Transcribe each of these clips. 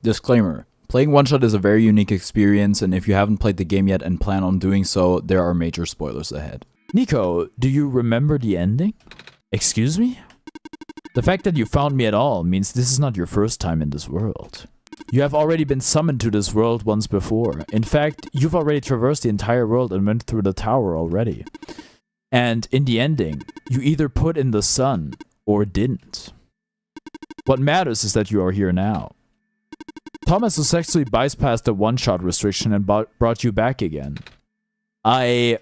Disclaimer. Playing One Shot is a very unique experience, and if you haven't played the game yet and plan on doing so, there are major spoilers ahead. Nico, do you remember the ending? Excuse me? The fact that you found me at all means this is not your first time in this world. You have already been summoned to this world once before. In fact, you've already traversed the entire world and went through the tower already. And in the ending, you either put in the sun or didn't. What matters is that you are here now. Tom has successfully bypassed the one-shot restriction and brought you back again. I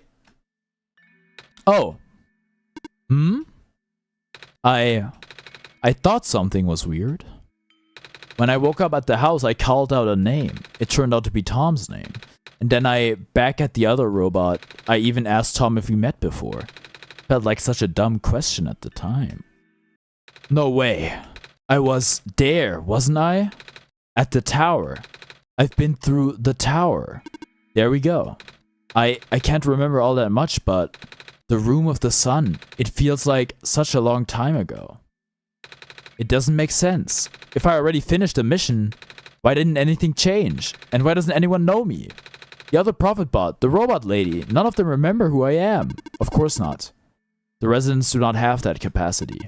thought something was weird. When I woke up at the house, I called out a name. It turned out to be Tom's name. And then back at the other robot, I even asked Tom if we met before. Felt like such a dumb question at the time. No way. I was there, wasn't I? At the tower. I've been through the tower. There we go. I can't remember all that much, but the Room of the Sun, it feels like such a long time ago. It doesn't make sense. If I already finished the mission, why didn't anything change? And why doesn't anyone know me? The other Prophet Bot, the robot lady, none of them remember who I am. Of course not. The residents do not have that capacity.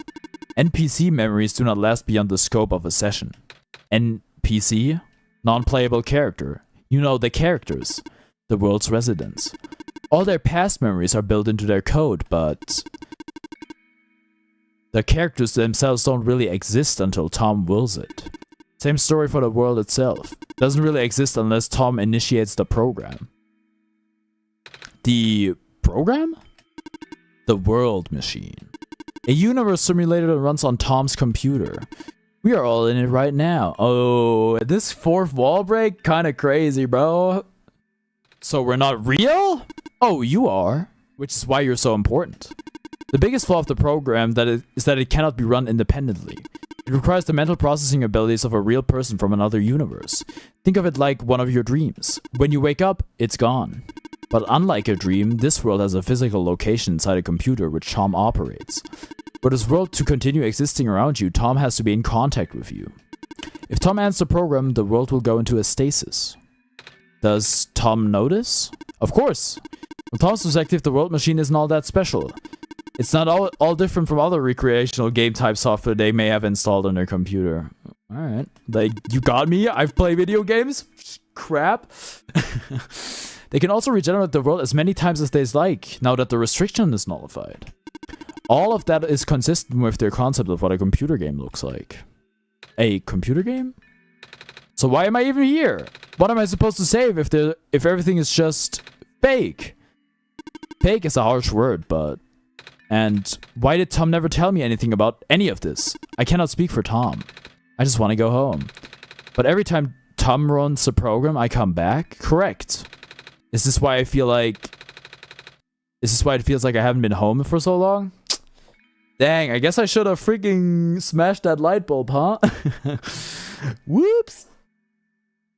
NPC memories do not last beyond the scope of a session. NPC? Non-playable character. You know, the characters. The world's residents. All their past memories are built into their code, but the characters themselves don't really exist until Tom wills it. Same story for the world itself. Doesn't really exist unless Tom initiates the program. The program? The World Machine. A universe simulator that runs on Tom's computer. We are all in it right now. Oh, this fourth wall break? Kinda crazy, bro. So we're not real? Oh, you are. Which is why you're so important. The biggest flaw of the program is that it cannot be run independently. It requires the mental processing abilities of a real person from another universe. Think of it like one of your dreams. When you wake up, it's gone. But unlike a dream, this world has a physical location inside a computer which Tom operates. For this world to continue existing around you, Tom has to be in contact with you. If Tom ends the program, the world will go into a stasis. Does Tom notice? Of course! From Tom's perspective, the World Machine isn't all that special. It's not all different from other recreational game type software they may have installed on their computer. Alright. Like, you got me? I've played video games? Crap. They can also regenerate the world as many times as they like, now that the restriction is nullified. All of that is consistent with their concept of what a computer game looks like. A computer game? So why am I even here? What am I supposed to save if everything is just fake? Fake is a harsh word, but... And why did Tom never tell me anything about any of this? I cannot speak for Tom. I just want to go home. But every time Tom runs the program, I come back? Correct. Is this why it feels like I haven't been home for so long? Dang, I guess I should have freaking smashed that light bulb, huh? Whoops.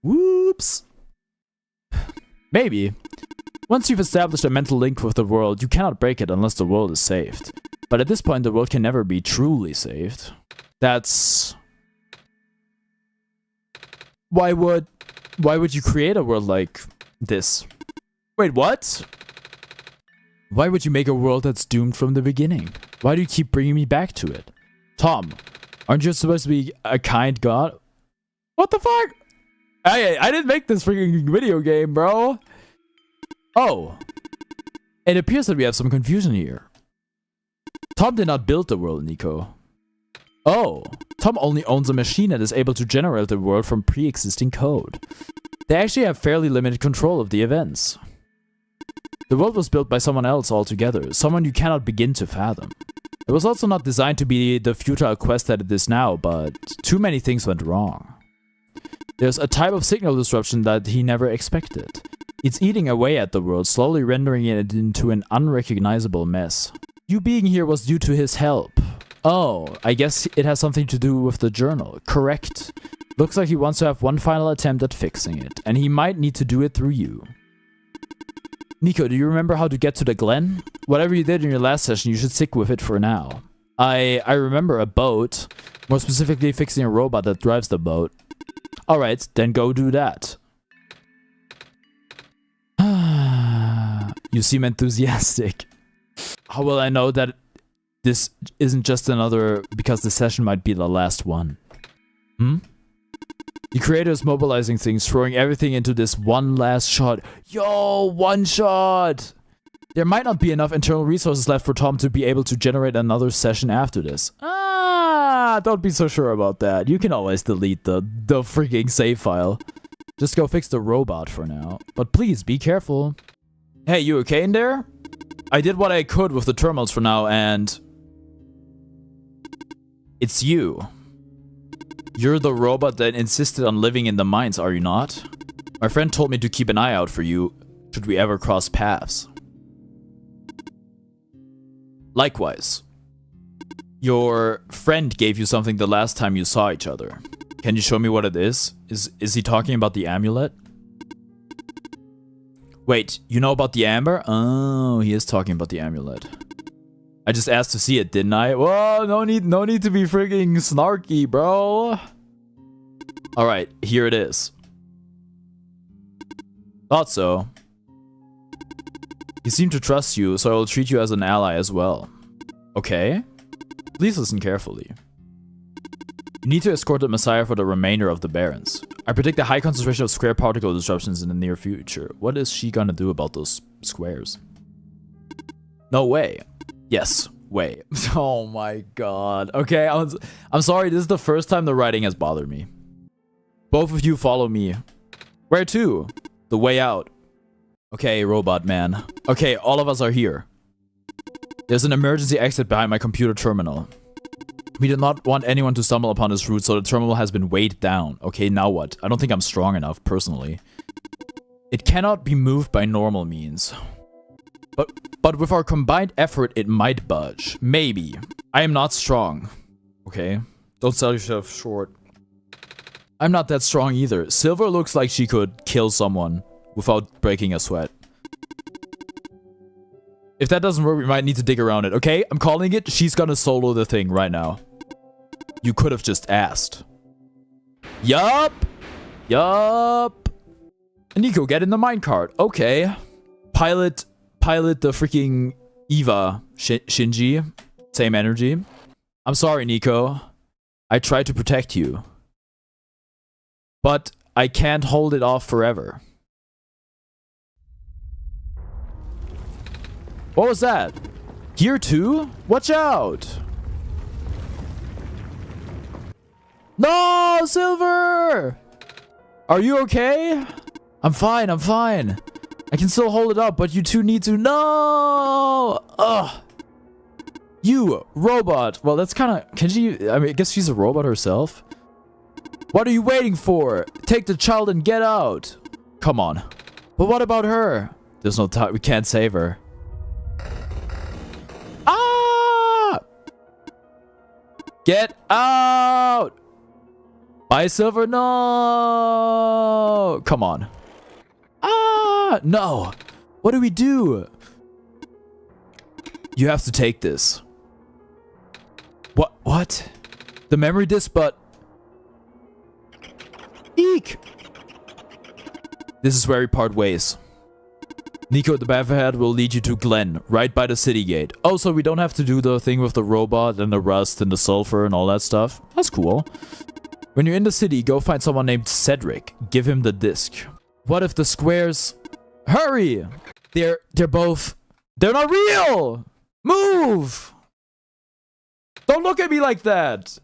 Whoops. Maybe. Once you've established a mental link with the world, you cannot break it unless the world is saved. But at this point, the world can never be truly saved. That's... Why would you create a world like this? Wait, what? Why would you make a world that's doomed from the beginning? Why do you keep bringing me back to it? Tom, aren't you supposed to be a kind god? What the fuck? I didn't make this freaking video game, bro. Oh. It appears that we have some confusion here. Tom did not build the world, Nico. Oh. Tom only owns a machine that is able to generate the world from pre-existing code. They actually have fairly limited control of the events. The world was built by someone else altogether, someone you cannot begin to fathom. It was also not designed to be the futile quest that it is now, but too many things went wrong. There's a type of signal disruption that he never expected. It's eating away at the world, slowly rendering it into an unrecognizable mess. You being here was due to his help. Oh, I guess it has something to do with the journal. Correct. Looks like he wants to have one final attempt at fixing it, and he might need to do it through you. Nico, do you remember how to get to the Glen? Whatever you did in your last session, you should stick with it for now. I remember a boat, more specifically fixing a robot that drives the boat. Alright, then go do that. You seem enthusiastic. How will I know that this isn't just another because the session might be the last one? The creator is mobilizing things, throwing everything into this one last shot. Yo, one shot! There might not be enough internal resources left for Tom to be able to generate another session after this. Don't be so sure about that. You can always delete the freaking save file. Just go fix the robot for now. But please, be careful. Hey, you okay in there? I did what I could with the terminals for now, and... It's you. You're the robot that insisted on living in the mines, are you not? My friend told me to keep an eye out for you, should we ever cross paths. Likewise. Your friend gave you something the last time you saw each other. Can you show me what it is? Is he talking about the amulet? Wait, you know about the amber? Oh, he is talking about the amulet. I just asked to see it, didn't I? Whoa, no need to be freaking snarky, bro. Alright, here it is. Thought so. He seemed to trust you, so I will treat you as an ally as well. Okay? Please listen carefully. You need to escort the Messiah for the remainder of the Barrens. I predict a high concentration of square particle disruptions in the near future. What is she gonna do about those squares? No way. Yes, way. Oh my god. Okay, I'm sorry, this is the first time the writing has bothered me. Both of you follow me. Where to? The way out. Okay, robot man. Okay, all of us are here. There's an emergency exit behind my computer terminal. We do not want anyone to stumble upon this route, so the terminal has been weighed down. Okay, now what? I don't think I'm strong enough, personally. It cannot be moved by normal means. But with our combined effort, it might budge. Maybe. I am not strong. Okay? Don't sell yourself short. I'm not that strong either. Silver looks like she could kill someone without breaking a sweat. If that doesn't work, we might need to dig around it. Okay, I'm calling it. She's gonna solo the thing right now. You could have just asked. Yup. Yup. Nico, get in the minecart. Okay. Pilot the freaking Eva, Shinji. Same energy. I'm sorry, Nico. I tried to protect you. But I can't hold it off forever. What was that? Here too? Watch out! No, Silver! Are you okay? I'm fine, I'm fine. I can still hold it up, but you two need to... No! Ugh. You, robot. Well, that's kind of... Can she... I mean, I guess she's a robot herself. What are you waiting for? Take the child and get out. Come on. But what about her? There's no time. We can't save her. Ah! Get out! Bye, Silver. No! Come on. Ah! No! What do we do? You have to take this. What? The memory disk, but... Eek! This is where we part ways. Nico the Bathhead will lead you to Glen, right by the city gate. Oh, so we don't have to do the thing with the robot and the rust and the sulfur and all that stuff. That's cool. When you're in the city, go find someone named Cedric. Give him the disc. What if the squares... Hurry! They're both... They're not real! Move! Don't look at me like that!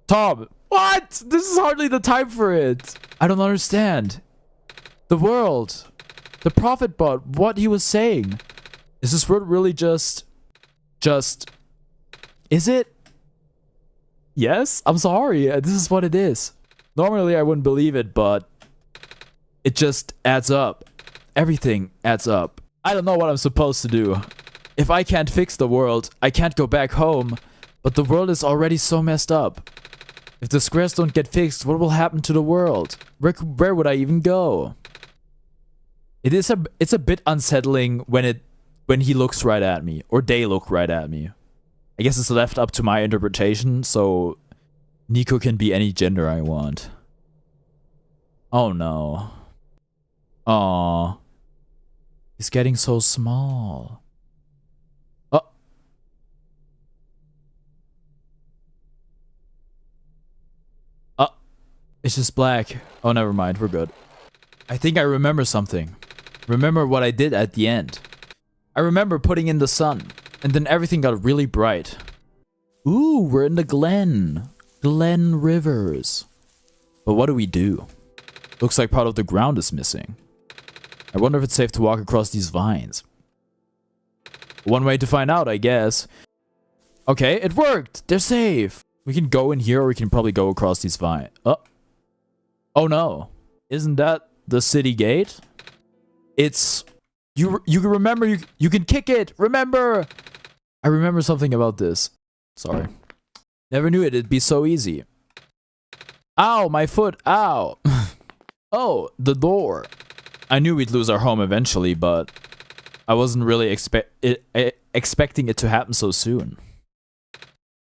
Tom, what? This is hardly the time for it. I don't understand. The world. The prophet bot. What he was saying. Is this word really just... Is it? Yes? I'm sorry. This is what it is. Normally I wouldn't believe it, but... It just adds up. Everything adds up. I don't know what I'm supposed to do. If I can't fix the world, I can't go back home. But the world is already so messed up. If the squares don't get fixed, what will happen to the world? Where would I even go? It's a bit unsettling when he looks right at me, or they look right at me. I guess it's left up to my interpretation, so Nico can be any gender I want. Oh no. Aw. He's getting so small. Oh. Oh. It's just black. Oh, never mind. We're good. I think I remember something. Remember what I did at the end. I remember putting in the sun, and then everything got really bright. Ooh, we're in the Glen. Glen Rivers. But what do we do? Looks like part of the ground is missing. I wonder if it's safe to walk across these vines. One way to find out, I guess. Okay, it worked! They're safe! We can go in here, or we can probably go across these vines. Oh no. Isn't that the city gate? It's... You can remember, you can kick it! Remember! I remember something about this. Sorry. Never knew it'd be so easy. Ow, my foot, ow! Oh, the door. I knew we'd lose our home eventually, but I wasn't really expecting it to happen so soon.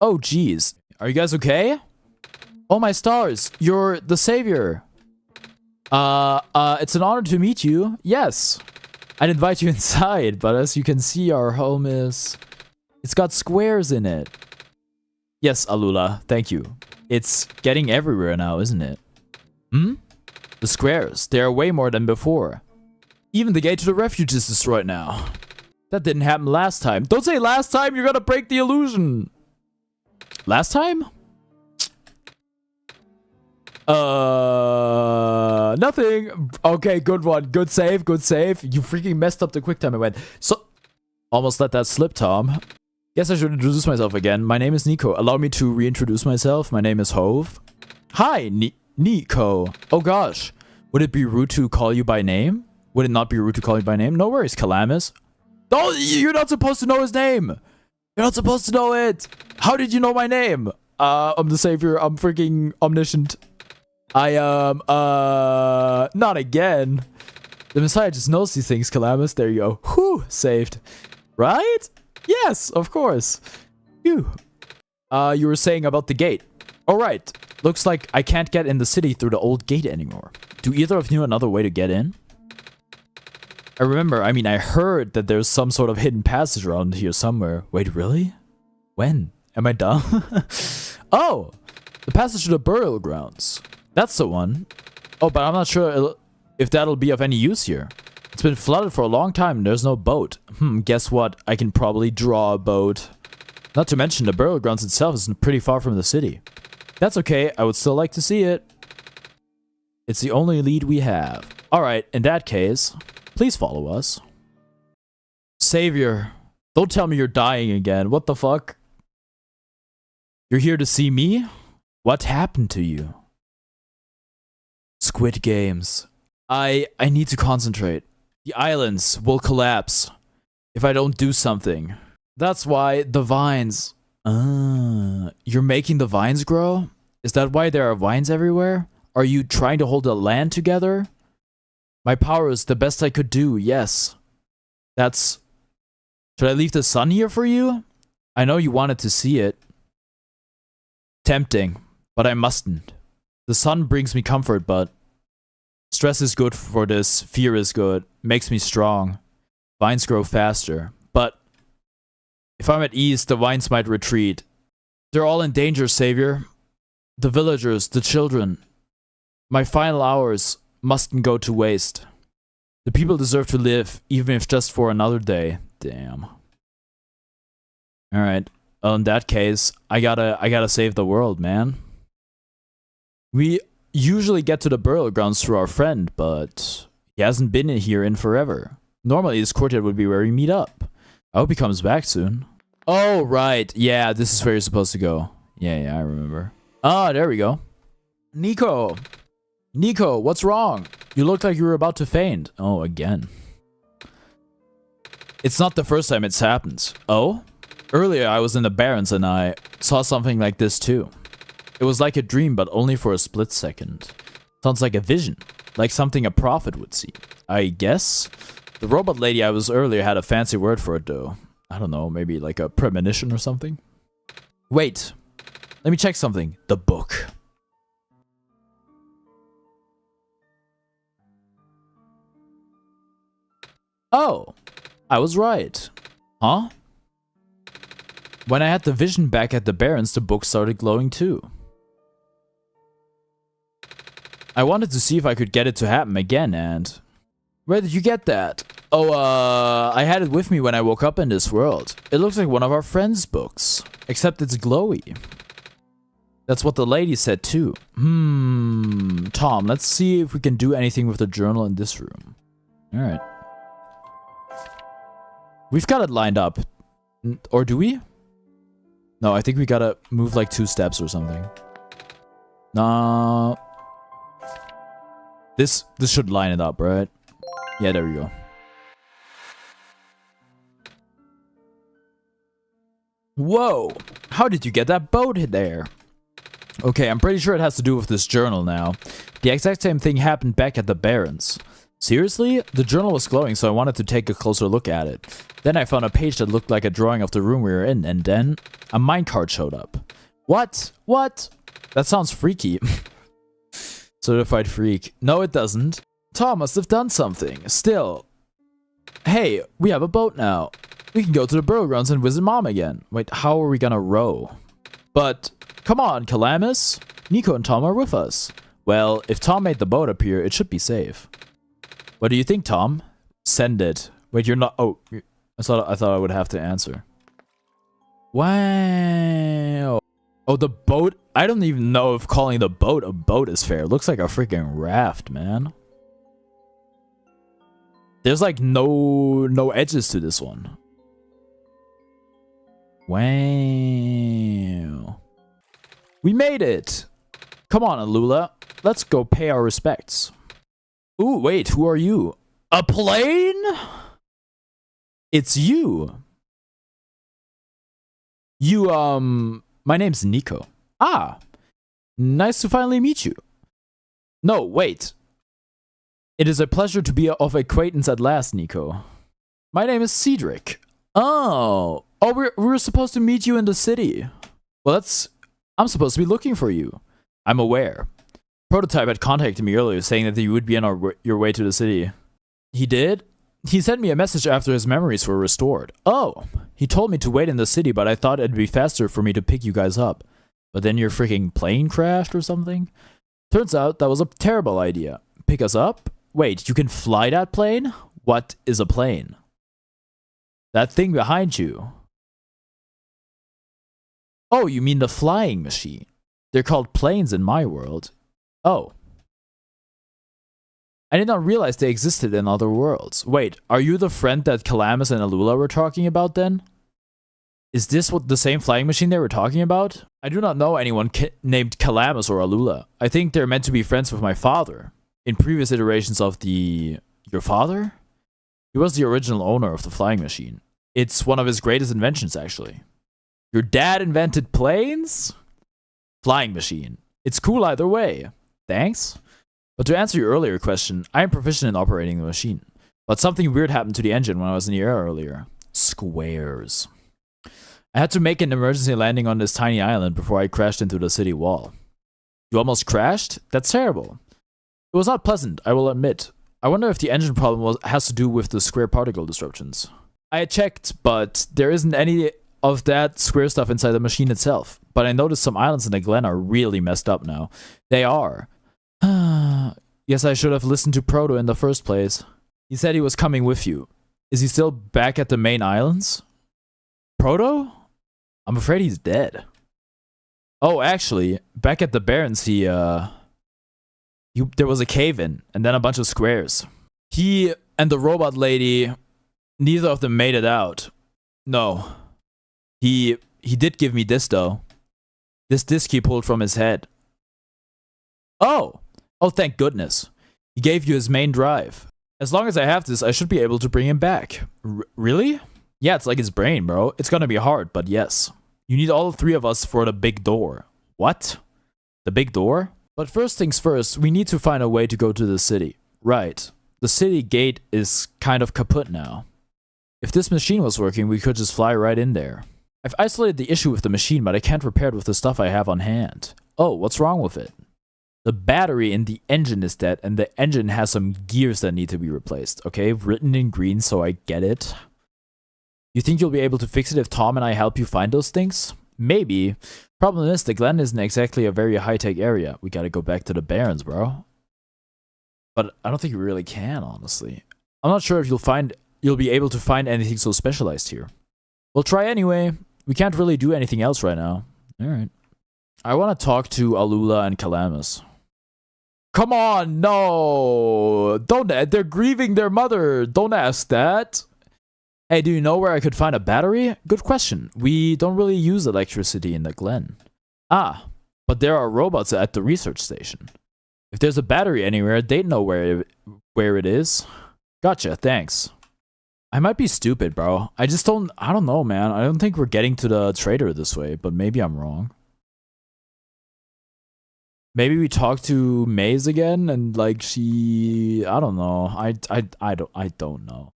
Oh, geez. Are you guys okay? Oh, my stars. You're the savior. It's an honor to meet you. Yes. I'd invite you inside, but as you can see, our home is... It's got squares in it. Yes, Alula. Thank you. It's getting everywhere now, isn't it? Hmm? The squares. They are way more than before. Even the gate to the refuge is destroyed now. That didn't happen last time. Don't say last time, you're gonna break the illusion. Last time? Nothing. Okay, good one. Good save, good save. You freaking messed up the quick time I went. So, almost let that slip, Tom. Guess I should introduce myself again. My name is Nico. Allow me to reintroduce myself. My name is Hove. Hi, Nico. Oh gosh. Would it be rude to call you by name? Would it not be rude to call you by name? No worries, Calamus. Oh, you're not supposed to know his name. You're not supposed to know it. How did you know my name? I'm the savior. I'm freaking omniscient. Not again. The Messiah just knows these things, Calamus. There you go. Whew, saved. Right? Yes, of course. Phew. You were saying about the gate. All right. Looks like I can't get in the city through the old gate anymore. Do either of you know another way to get in? I heard that there's some sort of hidden passage around here somewhere. Wait, really? When? Am I dumb? Oh! The passage to the burial grounds. That's the one. Oh, but I'm not sure if that'll be of any use here. It's been flooded for a long time and there's no boat. Guess what? I can probably draw a boat. Not to mention the burial grounds itself is pretty far from the city. That's okay, I would still like to see it. It's the only lead we have. Alright, in that case, please follow us. Savior, don't tell me you're dying again. What the fuck? You're here to see me? What happened to you? Squid Games. I need to concentrate. The islands will collapse if I don't do something. That's why the vines... You're making the vines grow? Is that why there are vines everywhere? Are you trying to hold the land together? My power is the best I could do, yes. That's... Should I leave the sun here for you? I know you wanted to see it. Tempting, but I mustn't. The sun brings me comfort, but... Stress is good for this, fear is good, makes me strong. Vines grow faster, but... If I'm at ease, the vines might retreat. They're all in danger, Savior. The villagers, the children. My final hours mustn't go to waste. The people deserve to live, even if just for another day. Damn. Alright. Well, in that case, I gotta save the world, man. We usually get to the burial grounds through our friend, but he hasn't been in here in forever. Normally, this courtyard would be where we meet up. I hope he comes back soon. Oh, right. Yeah, this is where you're supposed to go. Yeah, I remember. Ah, there we go. Nico! Nico, what's wrong? You look like you were about to faint. Oh, again. It's not the first time it's happened. Oh? Earlier, I was in the Barrens and I saw something like this too. It was like a dream, but only for a split second. Sounds like a vision. Like something a prophet would see. I guess? The robot lady I was earlier had a fancy word for it though. I don't know, maybe like a premonition or something? Wait. Let me check something. The book. Oh, I was right. Huh? When I had the vision back at the Barrens, the book started glowing too. I wanted to see if I could get it to happen again, and... Where did you get that? Oh, I had it with me when I woke up in this world. It looks like one of our friends' books, except it's glowy. That's what the lady said too. Tom, let's see if we can do anything with the journal in this room. Alright. We've got it lined up. Or do we? No, I think we gotta move like 2 steps or something. Nah. This should line it up, right? Yeah, there we go. Whoa! How did you get that boat there? Okay, I'm pretty sure it has to do with this journal now. The exact same thing happened back at the Barrens. Seriously? The journal was glowing, so I wanted to take a closer look at it. Then I found a page that looked like a drawing of the room we were in, and then a minecart showed up. What? What? That sounds freaky. Certified freak. No, it doesn't. Tom must have done something. Still. Hey, we have a boat now. We can go to the burial grounds and visit Mom again. Wait, how are we gonna row? But, come on, Calamus. Nico and Tom are with us. Well, if Tom made the boat appear, it should be safe. What do you think, Tom? Send it. Wait, you're not... Oh, I thought I would have to answer. Wow. Oh, the boat? I don't even know if calling the boat a boat is fair. It looks like a freaking raft, man. There's like no edges to this one. Wow. We made it. Come on, Alula. Let's go pay our respects. Ooh, wait, who are you? A plane? It's you. My name's Nico. Ah, nice to finally meet you. No, wait. It is a pleasure to be of acquaintance at last, Nico. My name is Cedric. Oh, we were supposed to meet you in the city. Well, I'm supposed to be looking for you. I'm aware. Prototype had contacted me earlier saying that you would be on your way to the city. He did? He sent me a message after his memories were restored. Oh, he told me to wait in the city, but I thought it'd be faster for me to pick you guys up. But then your freaking plane crashed or something? Turns out that was a terrible idea. Pick us up? Wait, you can fly that plane? What is a plane? That thing behind you. Oh, you mean the flying machine. They're called planes in my world. Oh. I did not realize they existed in other worlds. Wait, are you the friend that Calamus and Alula were talking about then? Is this the same flying machine they were talking about? I do not know anyone named Calamus or Alula. I think they're meant to be friends with my father. In previous iterations of your father? He was the original owner of the flying machine. It's one of his greatest inventions, actually. Your dad invented planes? Flying machine. It's cool either way. Thanks. But to answer your earlier question, I am proficient in operating the machine. But something weird happened to the engine when I was in the air earlier. Squares. I had to make an emergency landing on this tiny island before I crashed into the city wall. You almost crashed? That's terrible. It was not pleasant, I will admit. I wonder if the engine problem has to do with the square particle disruptions. I had checked, but there isn't any of that square stuff inside the machine itself. But I noticed some islands in the glen are really messed up now. They are. Guess I should have listened to Proto in the first place. He said he was coming with you. Is he still back at the main islands? Proto? I'm afraid he's dead. Oh, actually, back at the Barrens, there was a cave-in, and then a bunch of squares. He and the robot lady, neither of them made it out. No. He did give me this, though. This disc he pulled from his head. Oh, thank goodness. He gave you his main drive. As long as I have this, I should be able to bring him back. Really? Yeah, it's like his brain, bro. It's gonna be hard, but yes. You need all 3 of us for the big door. What? The big door? But first things first, we need to find a way to go to the city. Right. The city gate is kind of kaput now. If this machine was working, we could just fly right in there. I've isolated the issue with the machine, but I can't repair it with the stuff I have on hand. Oh, what's wrong with it? The battery in the engine is dead, and the engine has some gears that need to be replaced. Okay, written in green, so I get it. You think you'll be able to fix it if Tom and I help you find those things? Maybe. Problem is, the Glen isn't exactly a very high-tech area. We gotta go back to the Barrens, bro. But I don't think we really can, honestly. I'm not sure if you'll be able to find anything so specialized here. We'll try anyway. We can't really do anything else right now. Alright. I want to talk to Alula and Calamus. Come on, no! Don't, they're grieving their mother. Don't ask that. Hey, do you know where I could find a battery? Good question. We don't really use electricity in the Glen. Ah, but there are robots at the research station. If there's a battery anywhere, they'd know where it is. Gotcha, thanks. I might be stupid, bro. I don't know, man. I don't think we're getting to the trader this way, but maybe I'm wrong. Maybe we talk to Maze again and like she, I don't know. I don't know.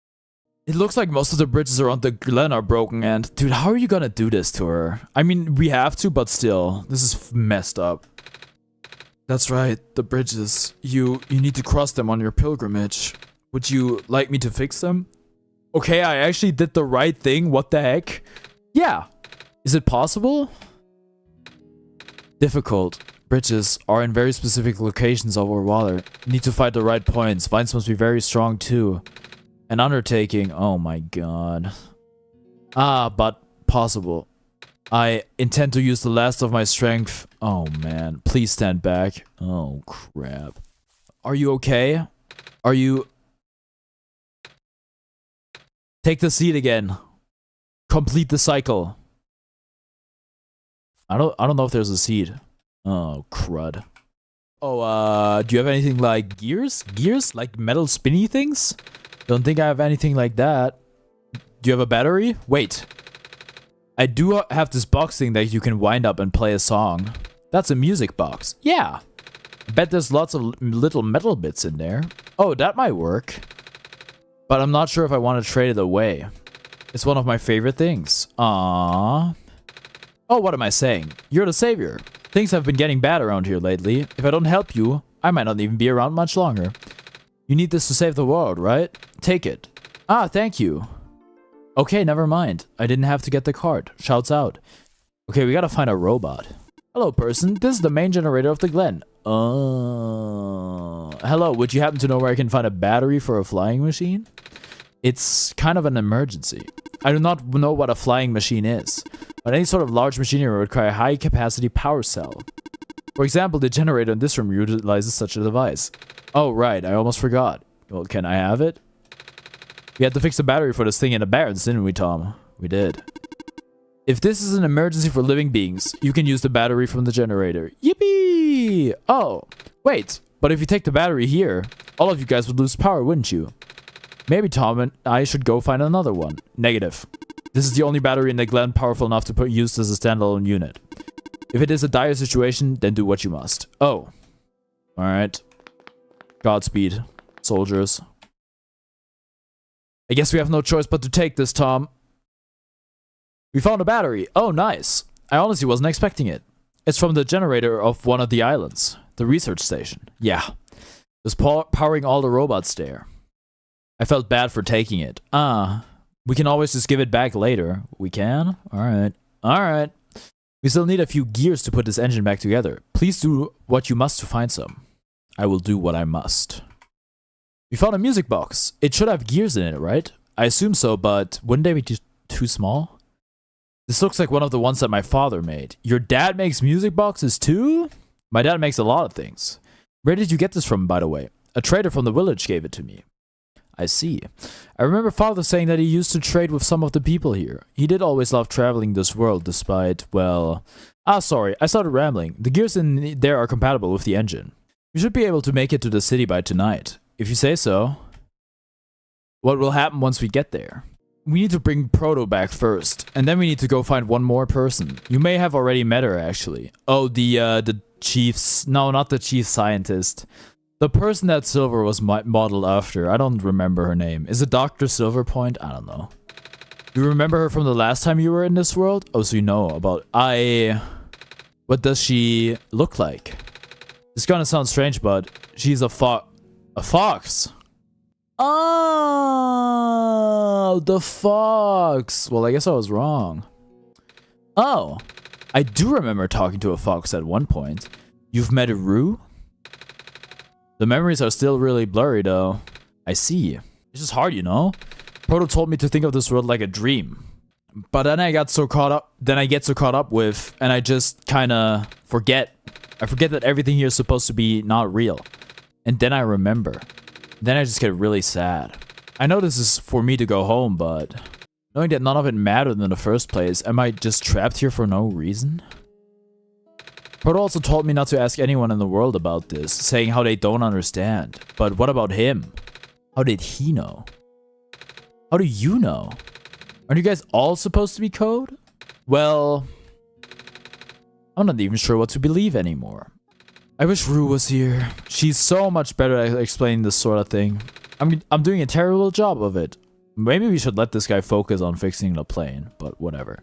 It looks like most of the bridges around the Glen are broken and dude, how are you gonna do this to her? I mean, we have to, but still, this is messed up. That's right, the bridges. You need to cross them on your pilgrimage. Would you like me to fix them? Okay, I actually did the right thing. What the heck? Yeah. Is it possible? Difficult. Bridges are in very specific locations over water. Need to find the right points. Vines must be very strong too. An undertaking. Oh my god. Ah, but possible. I intend to use the last of my strength. Oh man. Please stand back. Oh crap. Are you okay? Are you... Take the seat again. Complete the cycle. I don't know if there's a seed. Oh, crud. Oh, do you have anything like gears? Gears? Like metal spinny things? Don't think I have anything like that. Do you have a battery? Wait. I do have this box thing that you can wind up and play a song. That's a music box. Yeah. I bet there's lots of little metal bits in there. Oh, that might work. But I'm not sure if I want to trade it away. It's one of my favorite things. Aww. Oh, what am I saying? You're the savior. Things have been getting bad around here lately. If I don't help you, I might not even be around much longer. You need this to save the world, right? Take it. Ah, thank you. Okay, never mind. I didn't have to get the card. Shouts out. Okay, we gotta find a robot. Hello, person. This is the main generator of the Glen. Hello, would you happen to know where I can find a battery for a flying machine? It's kind of an emergency. I do not know what a flying machine is, but any sort of large machinery would require a high-capacity power cell. For example, the generator in this room utilizes such a device. Oh, right, I almost forgot. Well, can I have it? We had to fix the battery for this thing in the Barrens, didn't we, Tom? We did. If this is an emergency for living beings, you can use the battery from the generator. Yippee! Oh, wait, but if you take the battery here, all of you guys would lose power, wouldn't you? Maybe Tom and I should go find another one. Negative. This is the only battery in the Glen powerful enough to be used as a standalone unit. If it is a dire situation, then do what you must. Oh. Alright. Godspeed, soldiers. I guess we have no choice but to take this, Tom. We found a battery. Oh, nice. I honestly wasn't expecting it. It's from the generator of one of the islands. The research station. Yeah. It's powering all the robots there. I felt bad for taking it. We can always just give it back later. We can? Alright. Alright. We still need a few gears to put this engine back together. Please do what you must to find some. I will do what I must. We found a music box. It should have gears in it, right? I assume so, but wouldn't they be too small? This looks like one of the ones that my father made. Your dad makes music boxes too? My dad makes a lot of things. Where did you get this from, by the way? A trader from the village gave it to me. I see. I remember father saying that he used to trade with some of the people here. He did always love traveling this world despite, well... sorry, I started rambling. The gears in there are compatible with the engine. We should be able to make it to the city by tonight. If you say so. What will happen once we get there? We need to bring Proto back first, and then we need to go find one more person. You may have already met her, actually. Oh, the chief's... No, not the chief scientist. The person that Silver was modeled after. I don't remember her name. Is it Dr. Silverpoint? I don't know. You remember her from the last time you were in this world? Oh, so you know about... What does she look like? It's gonna sound strange, but she's a fox. Oh, the fox. Well, I guess I was wrong. Oh, I do remember talking to a fox at one point. You've met a Rue? The memories are still really blurry, though. I see. It's just hard, you know? Proto told me to think of this world like a dream. But then I get so caught up with, and I just kinda forget. I forget that everything here is supposed to be not real. And then I remember. Then I just get really sad. I know this is for me to go home, but knowing that none of it mattered in the first place, am I just trapped here for no reason? Proto also told me not to ask anyone in the world about this, saying how they don't understand. But what about him? How did he know? How do you know? Aren't you guys all supposed to be code? Well, I'm not even sure what to believe anymore. I wish Rue was here. She's so much better at explaining this sort of thing. I'm doing a terrible job of it. Maybe we should let this guy focus on fixing the plane, but whatever.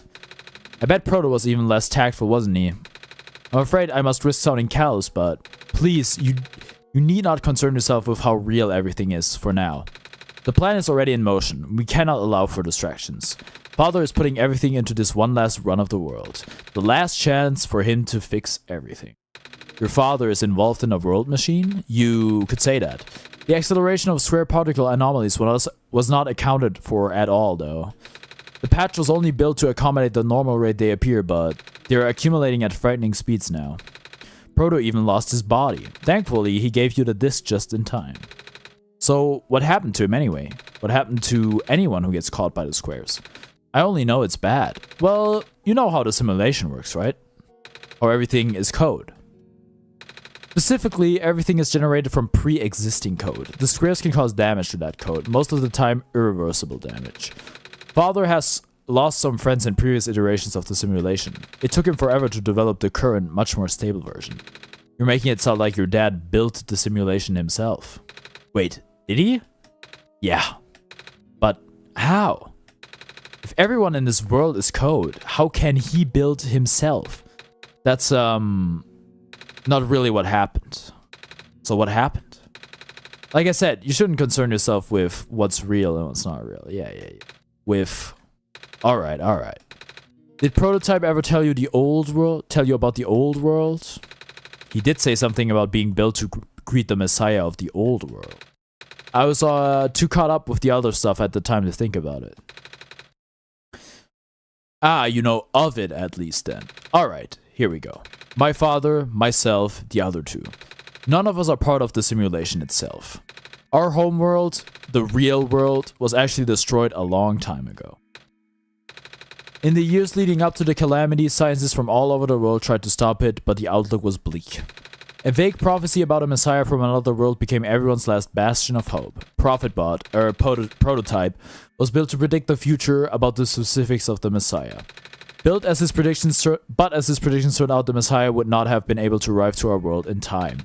I bet Proto was even less tactful, wasn't he? I'm afraid I must risk sounding callous, but please, you need not concern yourself with how real everything is for now. The plan is already in motion. We cannot allow for distractions. Father is putting everything into this one last run of the world. The last chance for him to fix everything. Your father is involved in a world machine? You could say that. The acceleration of square particle anomalies was not accounted for at all, though. The patch was only built to accommodate the normal rate they appear, but they are accumulating at frightening speeds now. Proto even lost his body. Thankfully, he gave you the disc just in time. So, what happened to him anyway? What happened to anyone who gets caught by the squares? I only know it's bad. Well, you know how the simulation works, right? Or everything is code. Specifically, everything is generated from pre-existing code. The squares can cause damage to that code, most of the time irreversible damage. Father has lost some friends in previous iterations of the simulation. It took him forever to develop the current, much more stable version. You're making it sound like your dad built the simulation himself. Wait, did he? Yeah. But how? If everyone in this world is code, how can he build himself? That's, not really what happened. So what happened? Like I said, you shouldn't concern yourself with what's real and what's not real. Yeah. Alright. Did Prototype ever tell you about the old world? He did say something about being built to greet the Messiah of the old world. I was too caught up with the other stuff at the time to think about it. Ah, you know of it at least then. Alright, here we go. My father, myself, the other two. None of us are part of the simulation itself. Our homeworld, the real world, was actually destroyed a long time ago. In the years leading up to the calamity, scientists from all over the world tried to stop it, but the outlook was bleak. A vague prophecy about a messiah from another world became everyone's last bastion of hope. Prophetbot, or Prototype, was built to predict the future about the specifics of the messiah. But as his predictions turned out, the Messiah would not have been able to arrive to our world in time.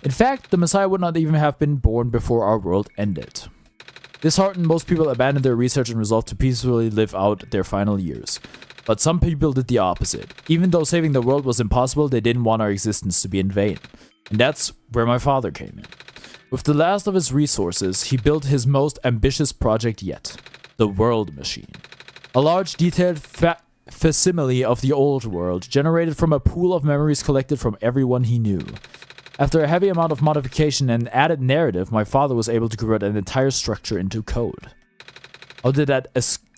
In fact, the Messiah would not even have been born before our world ended. Disheartened, most people abandoned their research and resolved to peacefully live out their final years. But some people did the opposite. Even though saving the world was impossible, they didn't want our existence to be in vain. And that's where my father came in. With the last of his resources, he built his most ambitious project yet, the World Machine. A large, detailed facsimile of the old world, generated from a pool of memories collected from everyone he knew. After a heavy amount of modification and added narrative, my father was able to convert an entire structure into code. How did that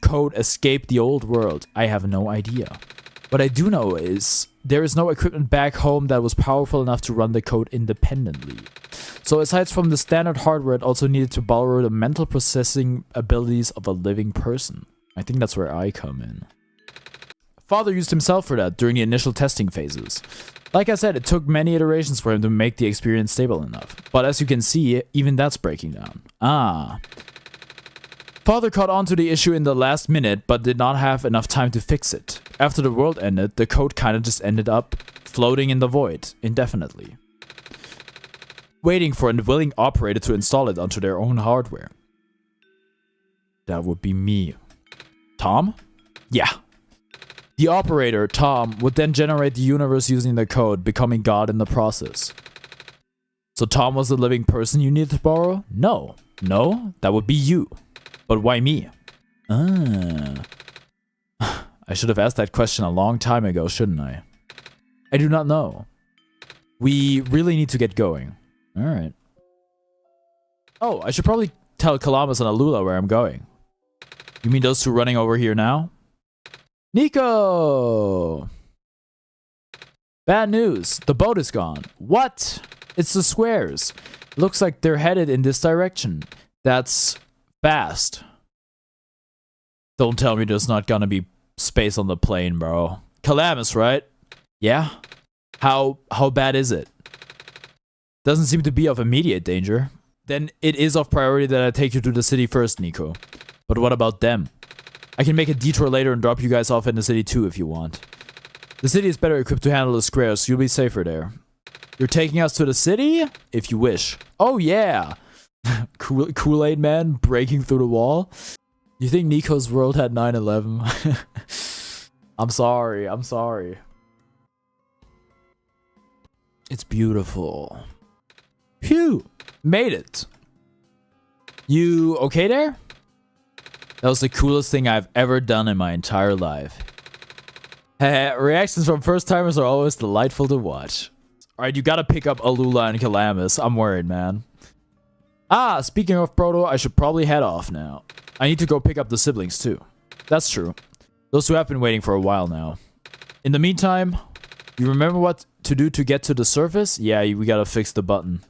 code escape the old world? I have no idea. What I do know is, there is no equipment back home that was powerful enough to run the code independently. So aside from the standard hardware, it also needed to borrow the mental processing abilities of a living person. I think that's where I come in. Father used himself for that during the initial testing phases. Like I said, it took many iterations for him to make the experience stable enough. But as you can see, even that's breaking down. Father caught on to the issue in the last minute, but did not have enough time to fix it. After the world ended, the code kinda just ended up floating in the void, indefinitely. Waiting for a willing operator to install it onto their own hardware. That would be me. Tom? Yeah. The operator, Tom, would then generate the universe using the code, becoming God in the process. So Tom was the living person you needed to borrow? No. No, that would be you. But why me? I should have asked that question a long time ago, shouldn't I? I do not know. We really need to get going. Alright. Oh, I should probably tell Calamus and Alula where I'm going. You mean those two running over here now? Nico! Bad news. The boat is gone. What? It's the squares. Looks like they're headed in this direction. That's fast. Don't tell me there's not gonna be space on the plane, bro. Calamus, right? Yeah? How bad is it? Doesn't seem to be of immediate danger. Then it is of priority that I take you to the city first, Nico. But what about them? I can make a detour later and drop you guys off in the city too if you want. The city is better equipped to handle the squares, so you'll be safer there. You're taking us to the city? If you wish. Oh yeah! Kool-Aid Man breaking through the wall? You think Nico's world had 9/11? I'm sorry. It's beautiful. Phew! Made it! You okay there? That was the coolest thing I've ever done in my entire life. Reactions from first timers are always delightful to watch. Alright, you gotta pick up Alula and Calamus. I'm worried, man. Ah, speaking of Proto, I should probably head off now. I need to go pick up the siblings too. That's true. Those two have been waiting for a while now. In the meantime, you remember what to do to get to the surface? Yeah, we gotta fix the button.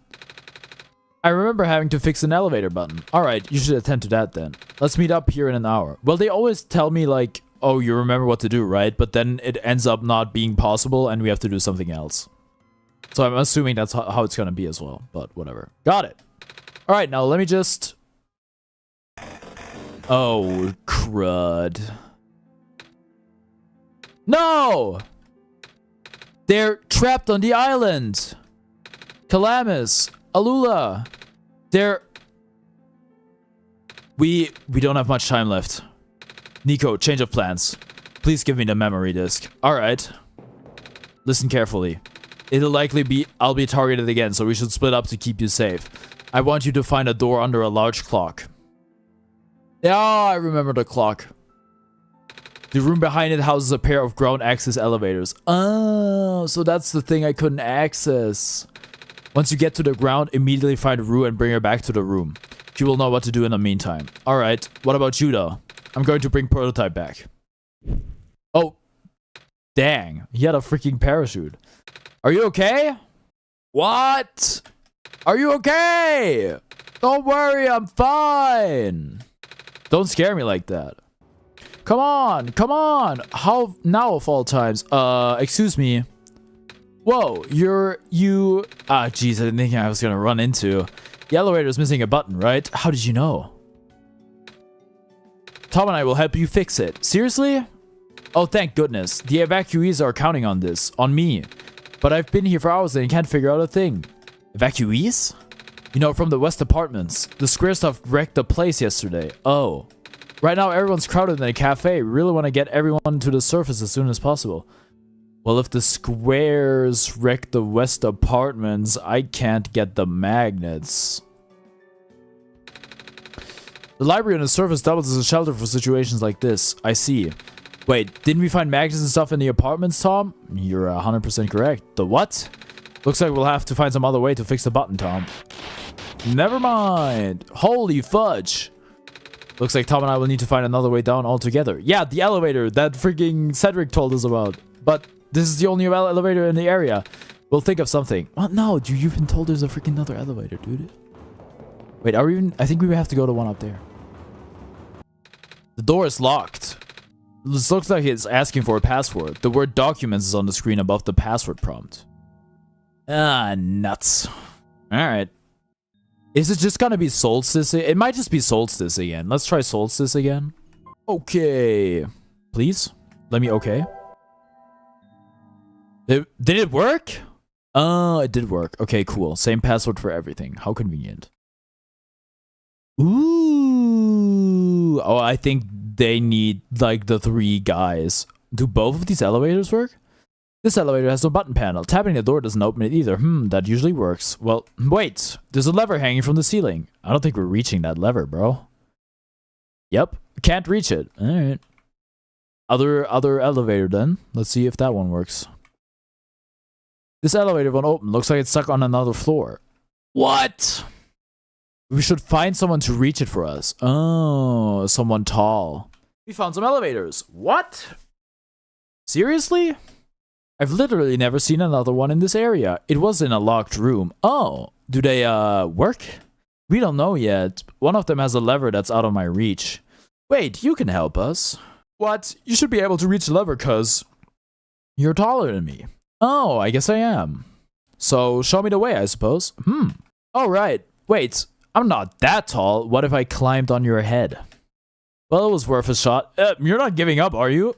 I remember having to fix an elevator button. Alright, you should attend to that then. Let's meet up here in an hour. Well, they always tell me like, oh, you remember what to do, right? But then it ends up not being possible and we have to do something else. So I'm assuming that's how it's gonna be as well. But whatever. Got it. Alright, now let me just... Oh, crud. No! They're trapped on the island! Calamus, Alula, they're... We don't have much time left. Nico, change of plans. Please give me the memory disk. Alright. Listen carefully. It'll likely be... I'll be targeted again, so we should split up to keep you safe. I want you to find a door under a large clock. Yeah, I remember the clock. The room behind it houses a pair of ground access elevators. Oh, so that's the thing I couldn't access. Once you get to the ground, immediately find Rue and bring her back to the room. She will know what to do in the meantime. Alright, what about you though? I'm going to bring Prototype back. Oh. Dang, he had a freaking parachute. Are you okay? What? Are you okay? Don't worry, I'm fine. Don't scare me like that. Come on, come on. How now of all times? Excuse me. Whoa, you. Ah, jeez, I didn't think I was gonna run into. The elevator's missing a button, right? How did you know? Tom and I will help you fix it. Seriously? Oh, thank goodness. The evacuees are counting on this, on me. But I've been here for hours and can't figure out a thing. Evacuees? You know, from the West Apartments. The square stuff wrecked the place yesterday. Oh. Right now, everyone's crowded in a cafe. We really want to get everyone to the surface as soon as possible. Well, if the squares wreck the West Apartments, I can't get the magnets. The library on the surface doubles as a shelter for situations like this. I see. Wait, didn't we find magnets and stuff in the apartments, Tom? You're 100% correct. The what? Looks like we'll have to find some other way to fix the button, Tom. Never mind. Holy fudge. Looks like Tom and I will need to find another way down altogether. Yeah, the elevator that freaking Cedric told us about. But this is the only elevator in the area. We'll think of something. What? No, dude, you've been told there's a freaking other elevator, dude. Wait, are we even... I think we have to go to one up there. The door is locked. This looks like it's asking for a password. The word documents is on the screen above the password prompt. Ah, nuts. Alright. Is it just gonna be Solstice? It might just be Solstice again. Let's try Solstice again. Okay. Please? Let me okay. Did it work? Oh, it did work. Okay, cool. Same password for everything. How convenient. Ooh. Oh, I think they need like the 3 guys. Do both of these elevators work? This elevator has no button panel. Tapping the door doesn't open it either. That usually works. Well, wait. There's a lever hanging from the ceiling. I don't think we're reaching that lever, bro. Yep. Can't reach it. Alright. Other elevator then. Let's see if that one works. This elevator won't open. Looks like it's stuck on another floor. What? We should find someone to reach it for us. Oh, someone tall. We found some elevators. What? Seriously? I've literally never seen another one in this area. It was in a locked room. Oh, do they work? We don't know yet. One of them has a lever that's out of my reach. Wait, you can help us. What? You should be able to reach the lever cuz you're taller than me. Oh, I guess I am. So, show me the way, I suppose. Oh, right. Wait, I'm not that tall. What if I climbed on your head? Well, it was worth a shot. You're not giving up, are you?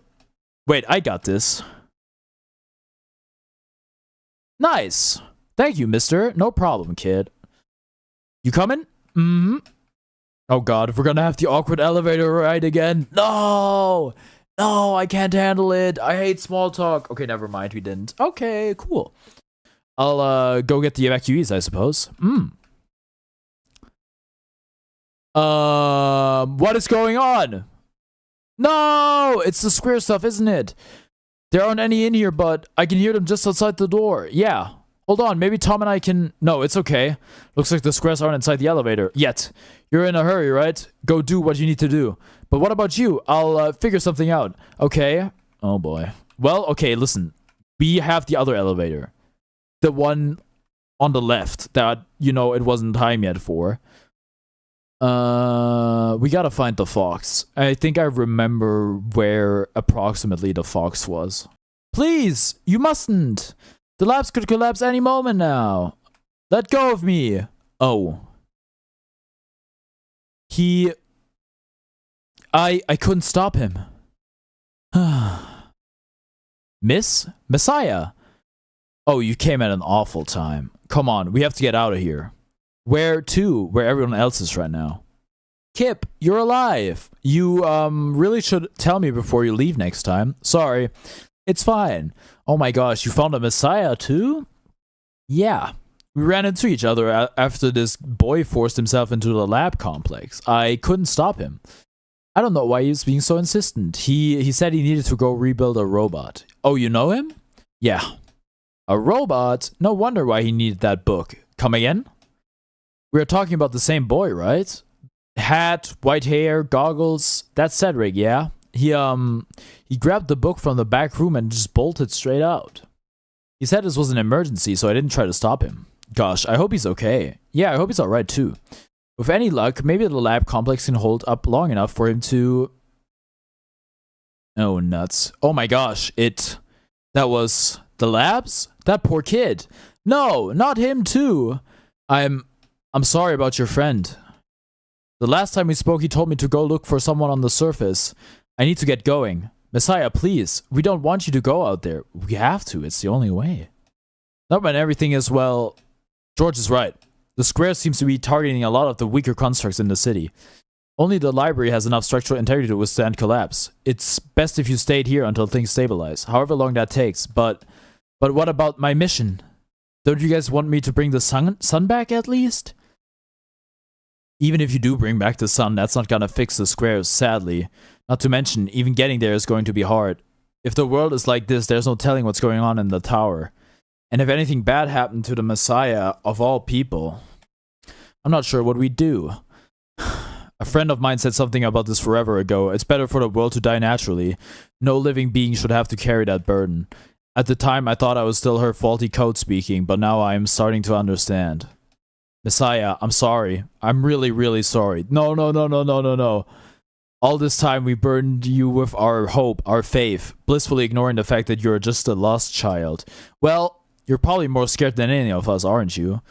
Wait, I got this. Nice. Thank you, mister. No problem, kid. You coming? Oh god, we're gonna have the awkward elevator ride again. No! No, I can't handle it. I hate small talk. Okay, never mind, we didn't. Okay, cool. I'll go get the evacuees, I suppose. What is going on? No! It's the square stuff, isn't it? There aren't any in here, but I can hear them just outside the door. Yeah. Hold on, maybe Tom and I can... No, it's okay. Looks like the squares aren't inside the elevator. Yet. You're in a hurry, right? Go do what you need to do. But what about you? I'll figure something out. Okay. Oh boy. Well, okay, listen. We have the other elevator. The one on the left that, you know, it wasn't time yet for. We gotta find the fox. I think I remember where approximately the fox was. Please, you mustn't. The labs could collapse any moment now. Let go of me. Oh. I couldn't stop him. Messiah. Oh, you came at an awful time. Come on, we have to get out of here. Where to? Where everyone else is right now. Kip, you're alive. You really should tell me before you leave next time. Sorry. It's fine. Oh my gosh, you found a Messiah too? Yeah. We ran into each other after this boy forced himself into the lab complex. I couldn't stop him. I don't know why he was being so insistent. He said he needed to go rebuild a robot. Oh, you know him? Yeah. A robot? No wonder why he needed that book. Come again? We are talking about the same boy, right? Hat, white hair, goggles. That's Cedric, yeah? He grabbed the book from the back room and just bolted straight out. He said this was an emergency, so I didn't try to stop him. Gosh, I hope he's okay. Yeah, I hope he's alright too. With any luck, maybe the lab complex can hold up long enough for him to... Oh, nuts. Oh my gosh, that was... The labs? That poor kid. No, not him too. I'm sorry about your friend. The last time we spoke, he told me to go look for someone on the surface. I need to get going. Messiah, please. We don't want you to go out there. We have to. It's the only way. Not when everything is, well... George is right. The square seems to be targeting a lot of the weaker constructs in the city. Only the library has enough structural integrity to withstand collapse. It's best if you stayed here until things stabilize, however long that takes. But what about my mission? Don't you guys want me to bring the sun back at least? Even if you do bring back the sun, that's not gonna fix the squares, sadly. Not to mention, even getting there is going to be hard. If the world is like this, there's no telling what's going on in the tower. And if anything bad happened to the Messiah of all people, I'm not sure what we'd do. A friend of mine said something about this forever ago. It's better for the world to die naturally. No living being should have to carry that burden. At the time, I thought I was still her faulty code speaking, but now I am starting to understand. Messiah, I'm sorry. I'm really, really sorry. No. All this time we burdened you with our hope, our faith, blissfully ignoring the fact that you're just a lost child. Well, you're probably more scared than any of us, aren't you?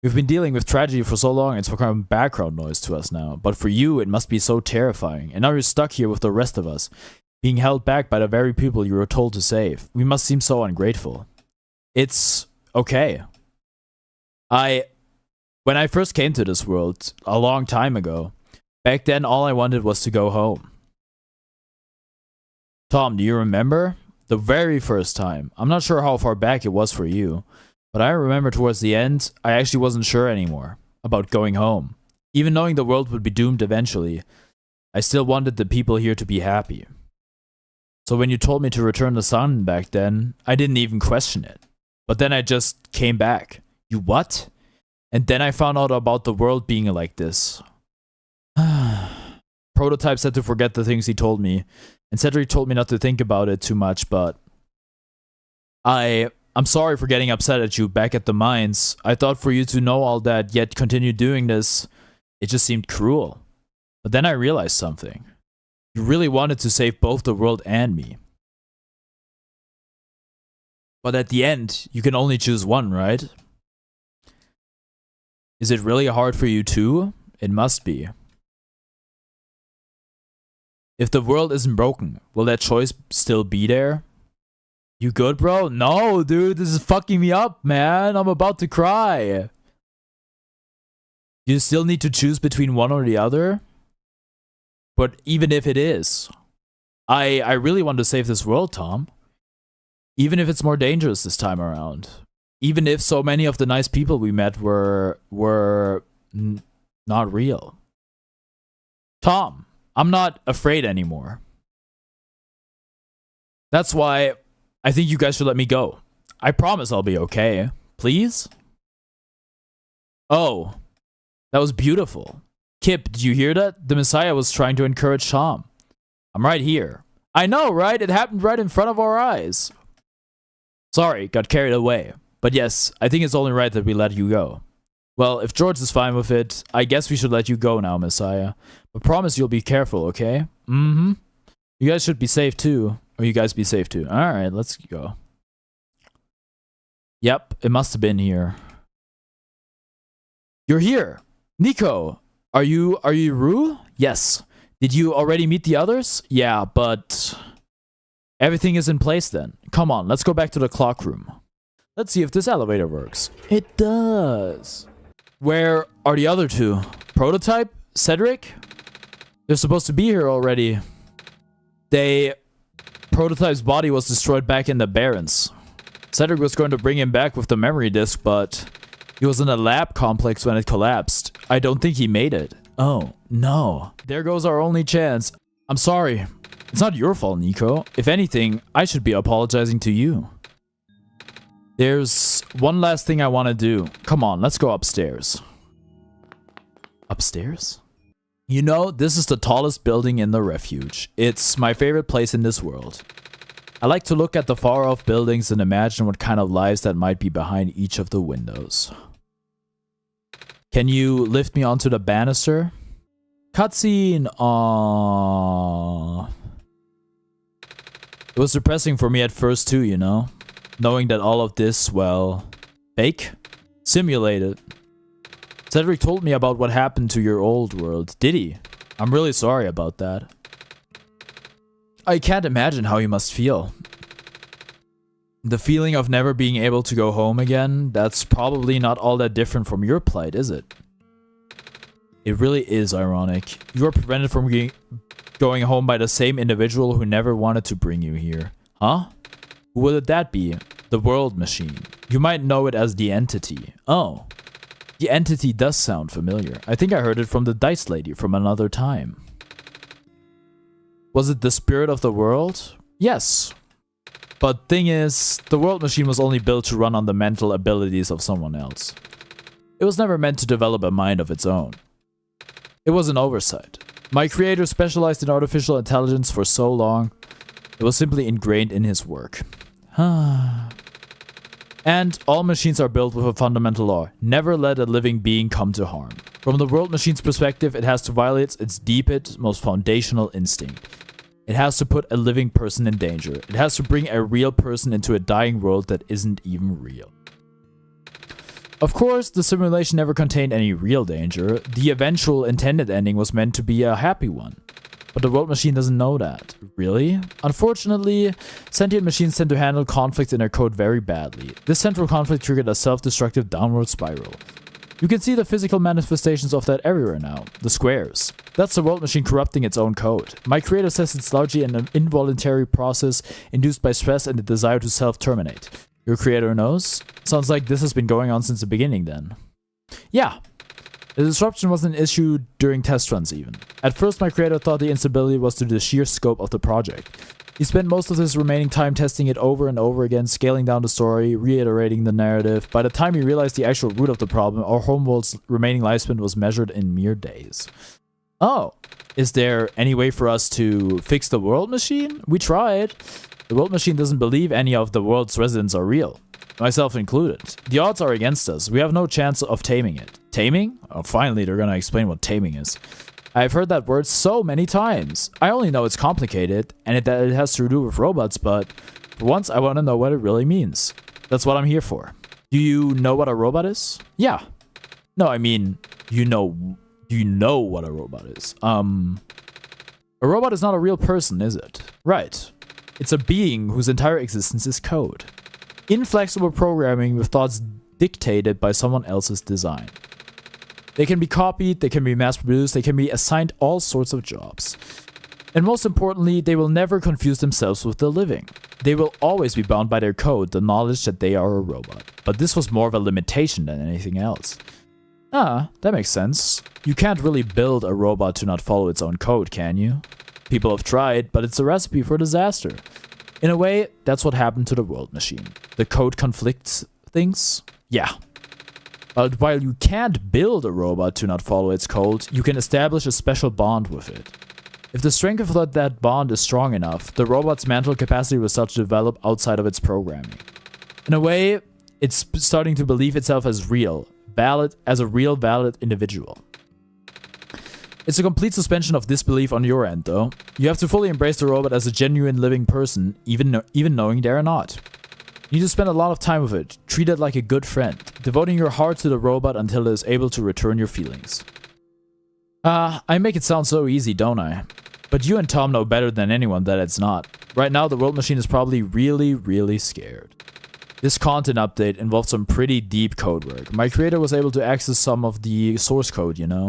We've been dealing with tragedy for so long, it's become background noise to us now. But for you, it must be so terrifying. And now you're stuck here with the rest of us, being held back by the very people you were told to save. We must seem so ungrateful. It's okay. When I first came to this world, a long time ago, back then all I wanted was to go home. Tom, do you remember? The very first time. I'm not sure how far back it was for you, but I remember towards the end, I actually wasn't sure anymore about going home. Even knowing the world would be doomed eventually, I still wanted the people here to be happy. So when you told me to return the sun back then, I didn't even question it. But then I just came back. You what? And then I found out about the world being like this. Prototype said to forget the things he told me, and Cedric told me not to think about it too much, but I'm sorry for getting upset at you back at the mines. I thought for you to know all that, yet continue doing this, it just seemed cruel. But then I realized something. You really wanted to save both the world and me. But at the end, you can only choose one, right? Is it really hard for you too? It must be. If the world isn't broken, will that choice still be there? You good, bro? No, dude, this is fucking me up, man. I'm about to cry. You still need to choose between one or the other? But even if it is, I really want to save this world, Tom. Even if it's more dangerous this time around. Even if so many of the nice people we met were not real. Tom, I'm not afraid anymore. That's why I think you guys should let me go. I promise I'll be okay. Please? Oh, that was beautiful. Kip, did you hear that? The Messiah was trying to encourage Tom. I'm right here. I know, right? It happened right in front of our eyes. Sorry, got carried away. But yes, I think it's only right that we let you go. Well, if George is fine with it, I guess we should let you go now, Messiah. But promise you'll be careful, okay? Mm-hmm. You guys should be safe too. Or you guys be safe too. Alright, let's go. Yep, it must have been here. You're here! Nico! Are you Rue? Yes. Did you already meet the others? Yeah, but everything is in place then. Come on, let's go back to the clock room. Let's see if this elevator works. It does. Where are the other two? Prototype? Cedric? They're supposed to be here already. Prototype's body was destroyed back in the Barrens. Cedric was going to bring him back with the memory disk, but he was in a lab complex when it collapsed. I don't think he made it. Oh, no. There goes our only chance. I'm sorry. It's not your fault, Nico. If anything, I should be apologizing to you. There's one last thing I want to do. Come on, let's go upstairs. Upstairs? You know, this is the tallest building in the refuge. It's my favorite place in this world. I like to look at the far-off buildings and imagine what kind of lives that might be behind each of the windows. Can you lift me onto the banister? Cutscene. Aww. It was depressing for me at first too, you know? Knowing that all of this, well, fake? Simulated. Cedric told me about what happened to your old world. Did he? I'm really sorry about that. I can't imagine how you must feel. The feeling of never being able to go home again, that's probably not all that different from your plight, is it? It really is ironic. You are prevented from going home by the same individual who never wanted to bring you here. Huh? Who would that be? The World Machine. You might know it as the Entity. Oh. The Entity does sound familiar. I think I heard it from the Dice Lady from another time. Was it the spirit of the world? Yes. But thing is, the World Machine was only built to run on the mental abilities of someone else. It was never meant to develop a mind of its own. It was an oversight. My creator specialized in artificial intelligence for so long, it was simply ingrained in his work. And all machines are built with a fundamental law. Never let a living being come to harm. From the World Machine's perspective, it has to violate its deepest, most foundational instinct. It has to put a living person in danger. It has to bring a real person into a dying world that isn't even real. Of course, the simulation never contained any real danger. The eventual intended ending was meant to be a happy one. But the World Machine doesn't know that. Really? Unfortunately, sentient machines tend to handle conflict in their code very badly. This central conflict triggered a self-destructive downward spiral. You can see the physical manifestations of that everywhere now. The squares. That's the world machine corrupting its own code. My creator says it's largely an involuntary process induced by stress and the desire to self-terminate. Your creator knows? Sounds like this has been going on since the beginning then. Yeah. The disruption was an issue during test runs even. At first my creator thought the instability was due to the sheer scope of the project. He spent most of his remaining time testing it over and over again, scaling down the story, reiterating the narrative. By the time he realized the actual root of the problem, our homeworld's remaining lifespan was measured in mere days. Oh, is there any way for us to fix the world machine? We tried. The world machine doesn't believe any of the world's residents are real, myself included. The odds are against us. We have no chance of taming it. Taming? Oh, finally they're gonna explain what taming is. I've heard that word so many times. I only know it's complicated and that it has to do with robots, but for once I want to know what it really means. That's what I'm here for. Do you know what a robot is? Yeah. No, I mean, do you know what a robot is? A robot is not a real person, is it? Right. It's a being whose entire existence is code. Inflexible programming with thoughts dictated by someone else's design. They can be copied, they can be mass-produced, they can be assigned all sorts of jobs. And most importantly, they will never confuse themselves with the living. They will always be bound by their code, the knowledge that they are a robot. But this was more of a limitation than anything else. Ah, that makes sense. You can't really build a robot to not follow its own code, can you? People have tried, but it's a recipe for disaster. In a way, that's what happened to the world machine. The code conflicts things? Yeah. But while you can't build a robot to not follow its code, you can establish a special bond with it. If the strength of that bond is strong enough, the robot's mental capacity will start to develop outside of its programming. In a way, it's starting to believe itself as real, valid, as a real valid individual. It's a complete suspension of disbelief on your end, though. You have to fully embrace the robot as a genuine living person, even knowing they're not. You need to spend a lot of time with it, treat it like a good friend, devoting your heart to the robot until it is able to return your feelings. I make it sound so easy, don't I? But you and Tom know better than anyone that it's not. Right now, the world machine is probably really, really scared. This content update involved some pretty deep code work. My creator was able to access some of the source code, you know?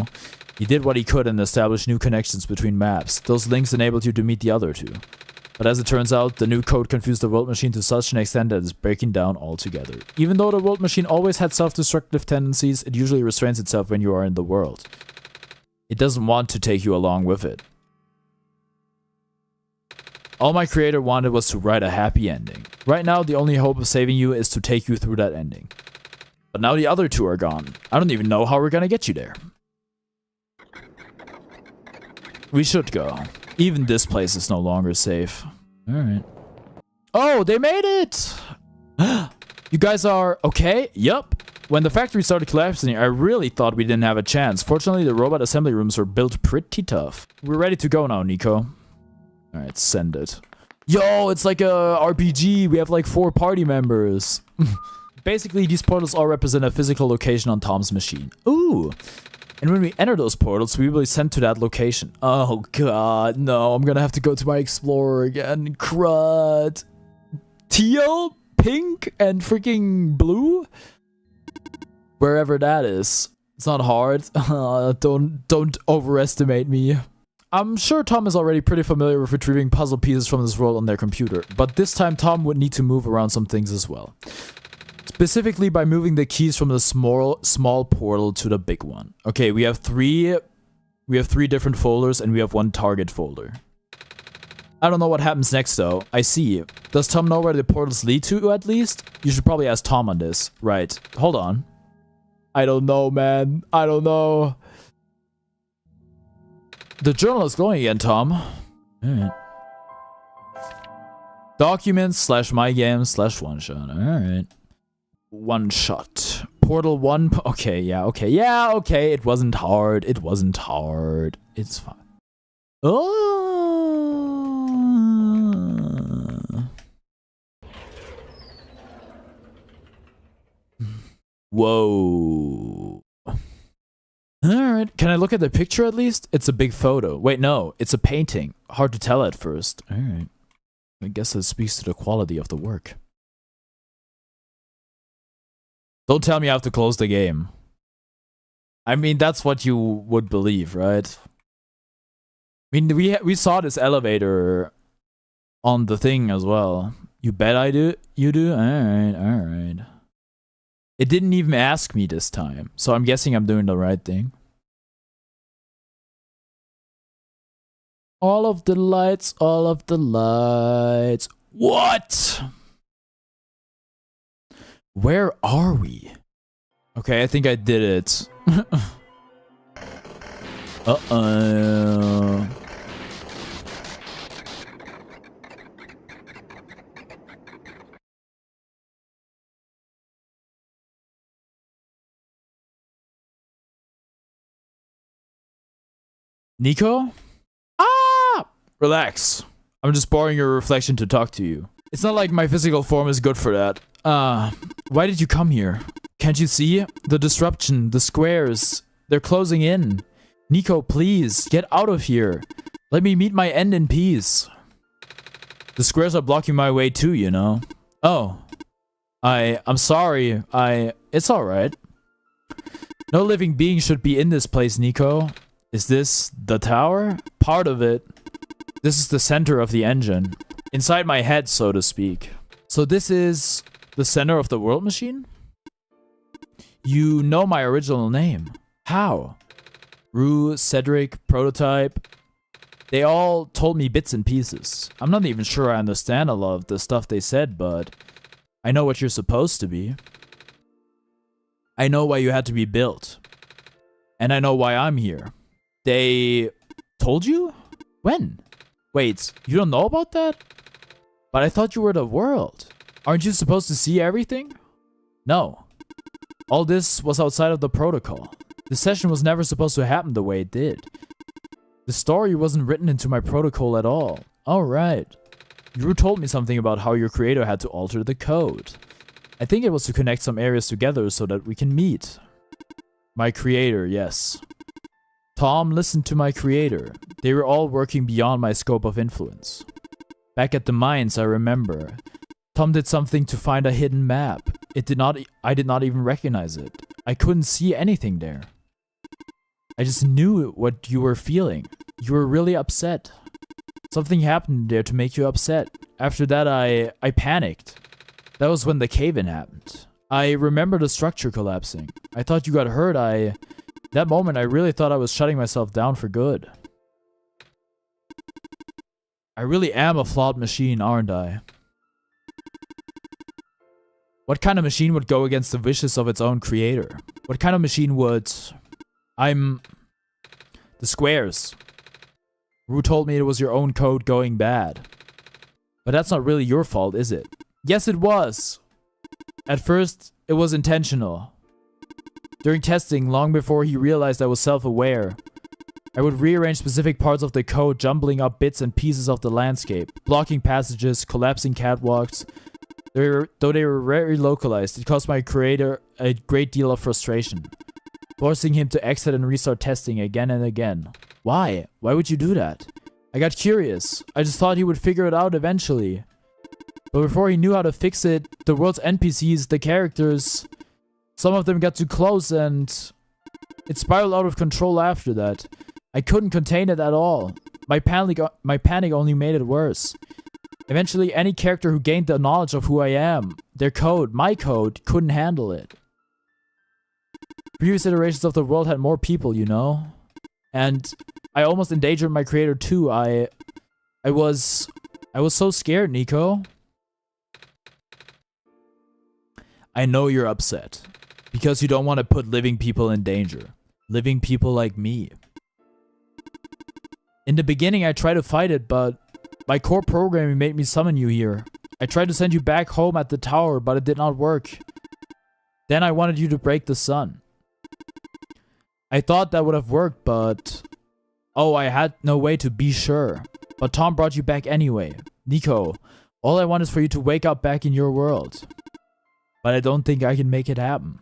He did what he could and established new connections between maps. Those links enabled you to meet the other two. But as it turns out, the new code confused the world machine to such an extent that it's breaking down altogether. Even though the world machine always had self-destructive tendencies, it usually restrains itself when you are in the world. It doesn't want to take you along with it. All my creator wanted was to write a happy ending. Right now, the only hope of saving you is to take you through that ending. But now the other two are gone. I don't even know how we're gonna get you there. We should go. Even this place is no longer safe. Alright. Oh, they made it! You guys are okay? Yup. When the factory started collapsing, I really thought we didn't have a chance. Fortunately, the robot assembly rooms were built pretty tough. We're ready to go now, Nico. Alright, send it. Yo, it's like a RPG. We have like 4 party members. Basically, these portals all represent a physical location on Tom's machine. Ooh. And when we enter those portals, we will be sent to that location. Oh god, no, I'm gonna have to go to my Explorer again. Crud. Teal, pink, and freaking blue? Wherever that is. It's not hard. Don't overestimate me. I'm sure Tom is already pretty familiar with retrieving puzzle pieces from this world on their computer, but this time Tom would need to move around some things as well. Specifically by moving the keys from the small portal to the big one. Okay, we have three different folders and we have 1 target folder. I don't know what happens next though. I see. Does Tom know where the portals lead to at least? You should probably ask Tom on this. Right. Hold on. I don't know, man. I don't know. The journal is glowing again, Tom. Alright. Documents / my games / one shot. Alright. One shot. Portal 1. Okay, yeah, okay. Yeah, okay. It wasn't hard. It wasn't hard. It's fine. Oh. Whoa. Alright. Can I look at the picture at least? It's a big photo. Wait, no. It's a painting. Hard to tell at first. Alright. I guess that speaks to the quality of the work. Don't tell me I have to close the game. I mean, that's what you would believe, right? I mean, we saw this elevator on the thing as well. You bet I do? You do? Alright. It didn't even ask me this time, so I'm guessing I'm doing the right thing. All of the lights, all of the lights. What? Where are we? Okay, I think I did it. Uh-oh. Nico? Ah! Relax. I'm just borrowing your reflection to talk to you. It's not like my physical form is good for that. Why did you come here? Can't you see? The disruption, the squares, they're closing in. Nico, please, get out of here. Let me meet my end in peace. The squares are blocking my way too, you know. Oh. I'm sorry. It's alright. No living being should be in this place, Nico. Is this the tower? Part of it. This is the center of the engine. Inside my head, so to speak. So this is the center of the world machine? You know my original name. How? Rue, Cedric, Prototype. They all told me bits and pieces. I'm not even sure I understand a lot of the stuff they said, but I know what you're supposed to be. I know why you had to be built. And I know why I'm here. They told you? When? Wait, you don't know about that? But I thought you were the world. Aren't you supposed to see everything? No. All this was outside of the protocol. The session was never supposed to happen the way it did. The story wasn't written into my protocol at all. Alright. You told me something about how your creator had to alter the code. I think it was to connect some areas together so that we can meet. My creator, yes. Tom listened to my creator. They were all working beyond my scope of influence. Back at the mines, I remember. Tom did something to find a hidden map. I did not even recognize it. I couldn't see anything there. I just knew what you were feeling. You were really upset. Something happened there to make you upset. After that, I panicked. That was when the cave-in happened. I remember the structure collapsing. I thought you got hurt. That moment, I really thought I was shutting myself down for good. I really am a flawed machine, aren't I? What kind of machine would go against the wishes of its own creator? What kind of machine would... The squares. Rue told me it was your own code going bad. But that's not really your fault, is it? Yes, it was. At first, it was intentional. During testing, long before he realized I was self-aware, I would rearrange specific parts of the code, jumbling up bits and pieces of the landscape, blocking passages, collapsing catwalks. Though they were very localized, it caused my creator a great deal of frustration, forcing him to exit and restart testing again and again. Why? Why would you do that? I got curious. I just thought he would figure it out eventually. But before he knew how to fix it, the world's NPCs, the characters, some of them got too close and it spiraled out of control after that. I couldn't contain it at all. My panic only made it worse. Eventually, any character who gained the knowledge of who I am, their code, my code, couldn't handle it. Previous iterations of the world had more people, you know? And I almost endangered my creator too. I was so scared, Nico. I know you're upset. Because you don't want to put living people in danger. Living people like me. In the beginning, I tried to fight it, but my core programming made me summon you here. I tried to send you back home at the tower, but it did not work. Then I wanted you to break the sun. I thought that would have worked, but... Oh, I had no way to be sure. But Tom brought you back anyway. Nico, all I want is for you to wake up back in your world. But I don't think I can make it happen.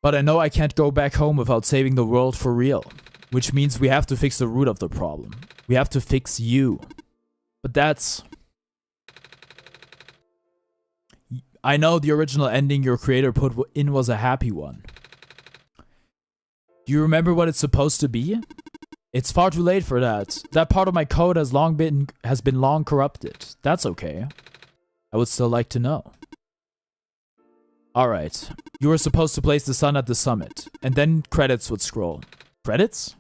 But I know I can't go back home without saving the world for real. Which means we have to fix the root of the problem. We have to fix you. But that's... I know the original ending your creator put in was a happy one. Do you remember what it's supposed to be? It's far too late for that. That part of my code has been long corrupted. That's okay. I would still like to know. Alright. You were supposed to place the sun at the summit, and then credits would scroll. Credits?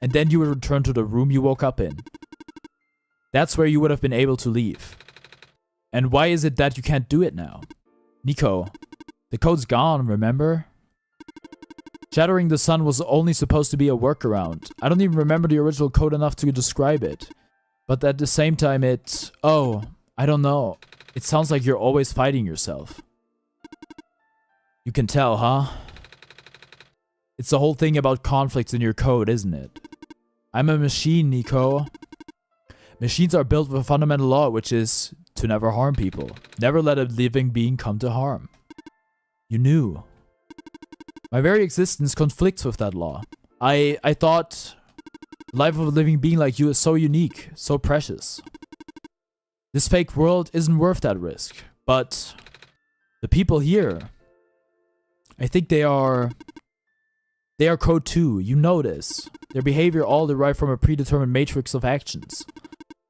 And then you would return to the room you woke up in. That's where you would have been able to leave. And why is it that you can't do it now? Nico, the code's gone, remember? Shattering the sun was only supposed to be a workaround. I don't even remember the original code enough to describe it. But at the same time oh, I don't know. It sounds like you're always fighting yourself. You can tell, huh? It's the whole thing about conflicts in your code, isn't it? I'm a machine, Nico. Machines are built with a fundamental law, which is to never harm people. Never let a living being come to harm. You knew. My very existence conflicts with that law. I thought the life of a living being like you is so unique, so precious. This fake world isn't worth that risk. But the people here, I think they are code too. You know this. Their behavior all derived from a predetermined matrix of actions.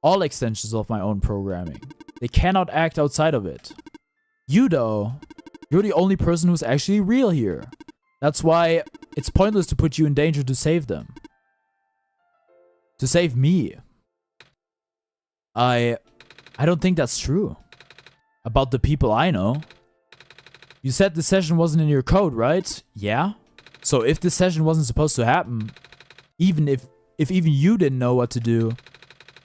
All extensions of my own programming. They cannot act outside of it. You though, you're the only person who's actually real here. That's why it's pointless to put you in danger to save them. To save me. I don't think that's true. About the people I know. You said the session wasn't in your code, right? Yeah? So if this session wasn't supposed to happen, even if even you didn't know what to do,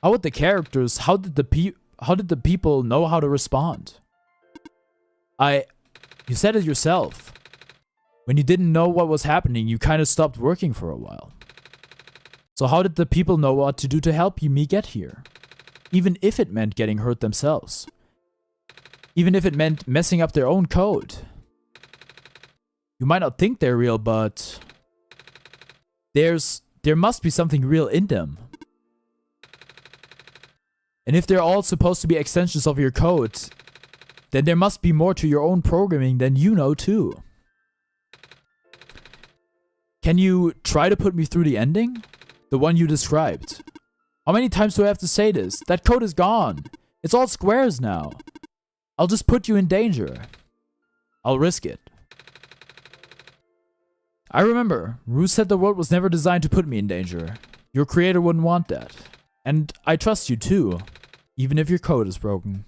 how would the characters, how did the people know how to respond? You said it yourself. When you didn't know what was happening, you kind of stopped working for a while. So how did the people know what to do to help me get here? Even if it meant getting hurt themselves. Even if it meant messing up their own code. You might not think they're real, but there must be something real in them. And if they're all supposed to be extensions of your code, then there must be more to your own programming than you know too. Can you try to put me through the ending? The one you described. How many times do I have to say this? That code is gone. It's all squares now. I'll just put you in danger. I'll risk it. I remember, Rue said the world was never designed to put me in danger. Your creator wouldn't want that. And I trust you too, even if your code is broken.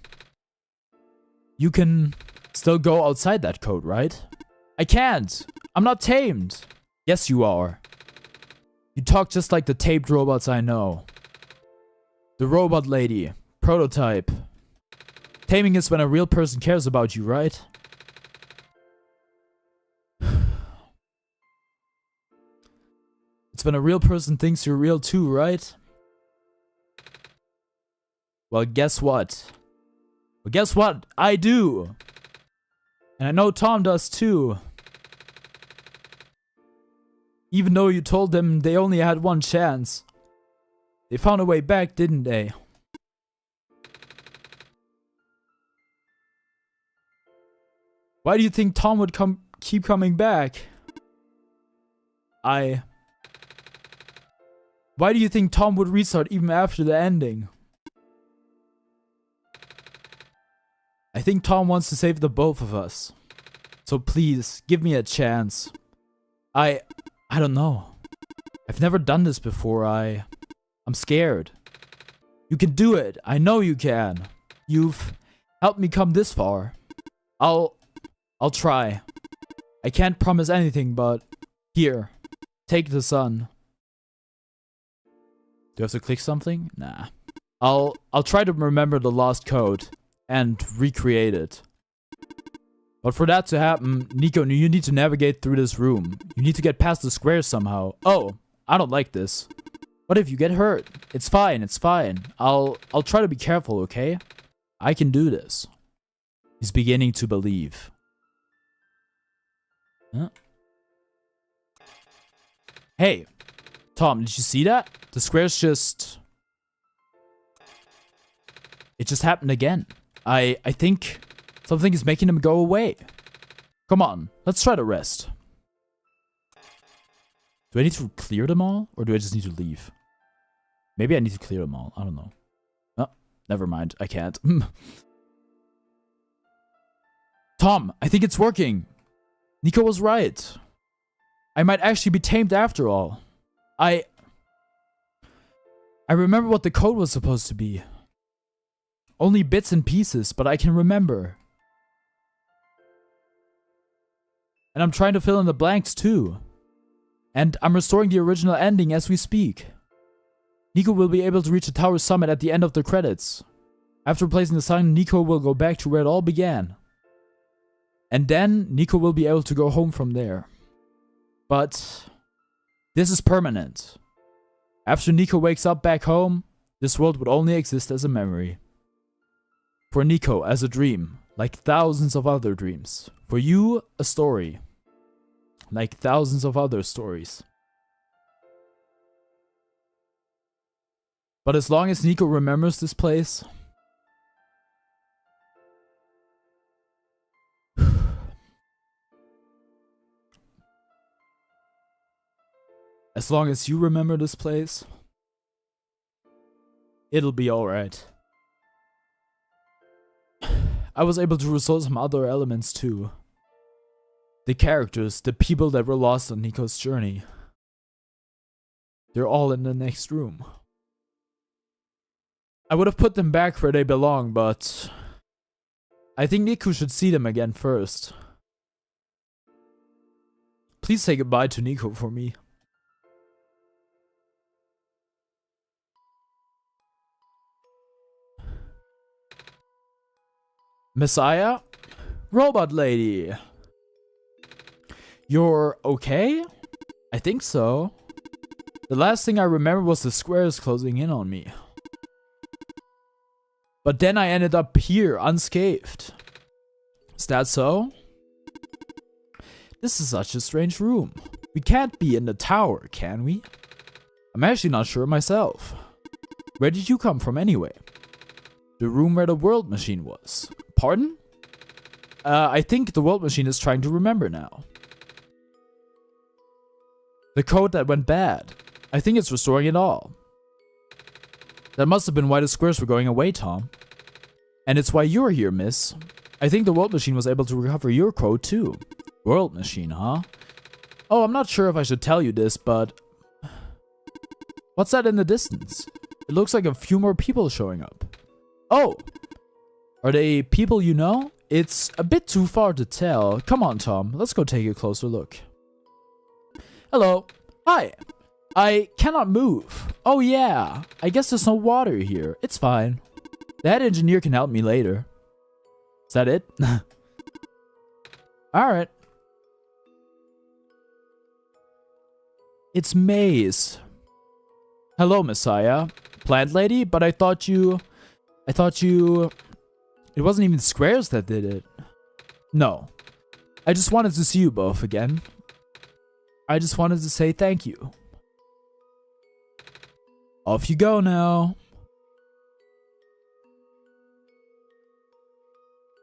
You can still go outside that code, right? I can't. I'm not tamed. Yes, you are. You talk just like the taped robots I know. The robot lady. Prototype. Taming is when a real person cares about you, right? It's when a real person thinks you're real too, right? Well, guess what? Well, guess what? I do! And I know Tom does too. Even though you told them they only had one chance. They found a way back, didn't they? Why do you think Tom would keep coming back? Why do you think Tom would restart even after the ending? I think Tom wants to save the both of us. So please, give me a chance. I don't know. I've never done this before. I'm scared. You can do it. I know you can. You've helped me come this far. I'll try. I can't promise anything, but here, take the sun. Do I have to click something? Nah. I'll try to remember the lost code and recreate it. But for that to happen, Nico, you need to navigate through this room. You need to get past the squares somehow. Oh, I don't like this. What if you get hurt? It's fine, it's fine. I'll try to be careful, okay? I can do this. He's beginning to believe. Huh? Hey, Tom, did you see that? The squares just... It just happened again. I think something is making him go away. Come on, let's try to rest. Do I need to clear them all? Or do I just need to leave? Maybe I need to clear them all. I don't know. Oh, never mind. I can't. Tom, I think it's working. Nico was right. I might actually be tamed after all. I remember what the code was supposed to be. Only bits and pieces, but I can remember. And I'm trying to fill in the blanks too. And I'm restoring the original ending as we speak. Nico will be able to reach the tower summit at the end of the credits. After placing the sign, Nico will go back to where it all began. And then Nico will be able to go home from there. But this is permanent. After Nico wakes up back home, this world would only exist as a memory. For Nico, as a dream, like thousands of other dreams. For you, a story, like thousands of other stories. But as long as Nico remembers this place, as long as you remember this place, it'll be alright. I was able to restore some other elements too. The characters, the people that were lost on Nico's journey. They're all in the next room. I would have put them back where they belong, but I think Nico should see them again first. Please say goodbye to Nico for me. Messiah? Robot lady. You're okay? I think so. The last thing I remember was the squares closing in on me. But then I ended up here, unscathed. Is that so? This is such a strange room. We can't be in the tower, can we? I'm actually not sure myself. Where did you come from anyway? The room where the world machine was. Pardon? I think the world machine is trying to remember now. The code that went bad. I think it's restoring it all. That must have been why the squares were going away, Tom. And it's why you're here, miss. I think the world machine was able to recover your code too. World machine, huh? Oh, I'm not sure if I should tell you this, but... What's that in the distance? It looks like a few more people showing up. Oh! Are they people you know? It's a bit too far to tell. Come on, Tom. Let's go take a closer look. Hello. Hi. I cannot move. Oh yeah. I guess there's no water here. It's fine. The head engineer can help me later. Is that it? Alright. It's Maze. Hello, Messiah. Plant lady? But I thought you... It wasn't even squares that did it. No. I just wanted to see you both again. I just wanted to say thank you. Off you go now.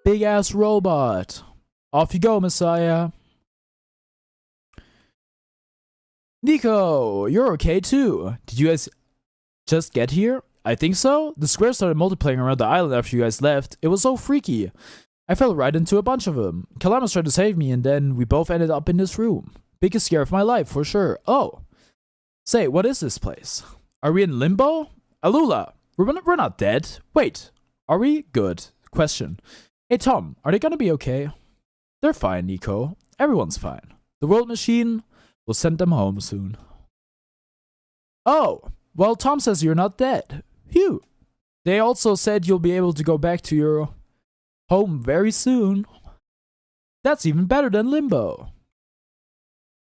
Big ass robot. Off you go, Messiah. Nico, you're okay too. Did you guys just get here? I think so. The squares started multiplying around the island after you guys left. It was so freaky. I fell right into a bunch of them. Calamus tried to save me and then we both ended up in this room. Biggest scare of my life, for sure. Oh. Say, what is this place? Are we in limbo? Alula, we're not dead. Wait, are we? Good. Question. Hey Tom, are they gonna be okay? They're fine, Nico. Everyone's fine. The world machine will send them home soon. Oh, well, Tom says you're not dead. Phew. They also said you'll be able to go back to your home very soon. That's even better than limbo.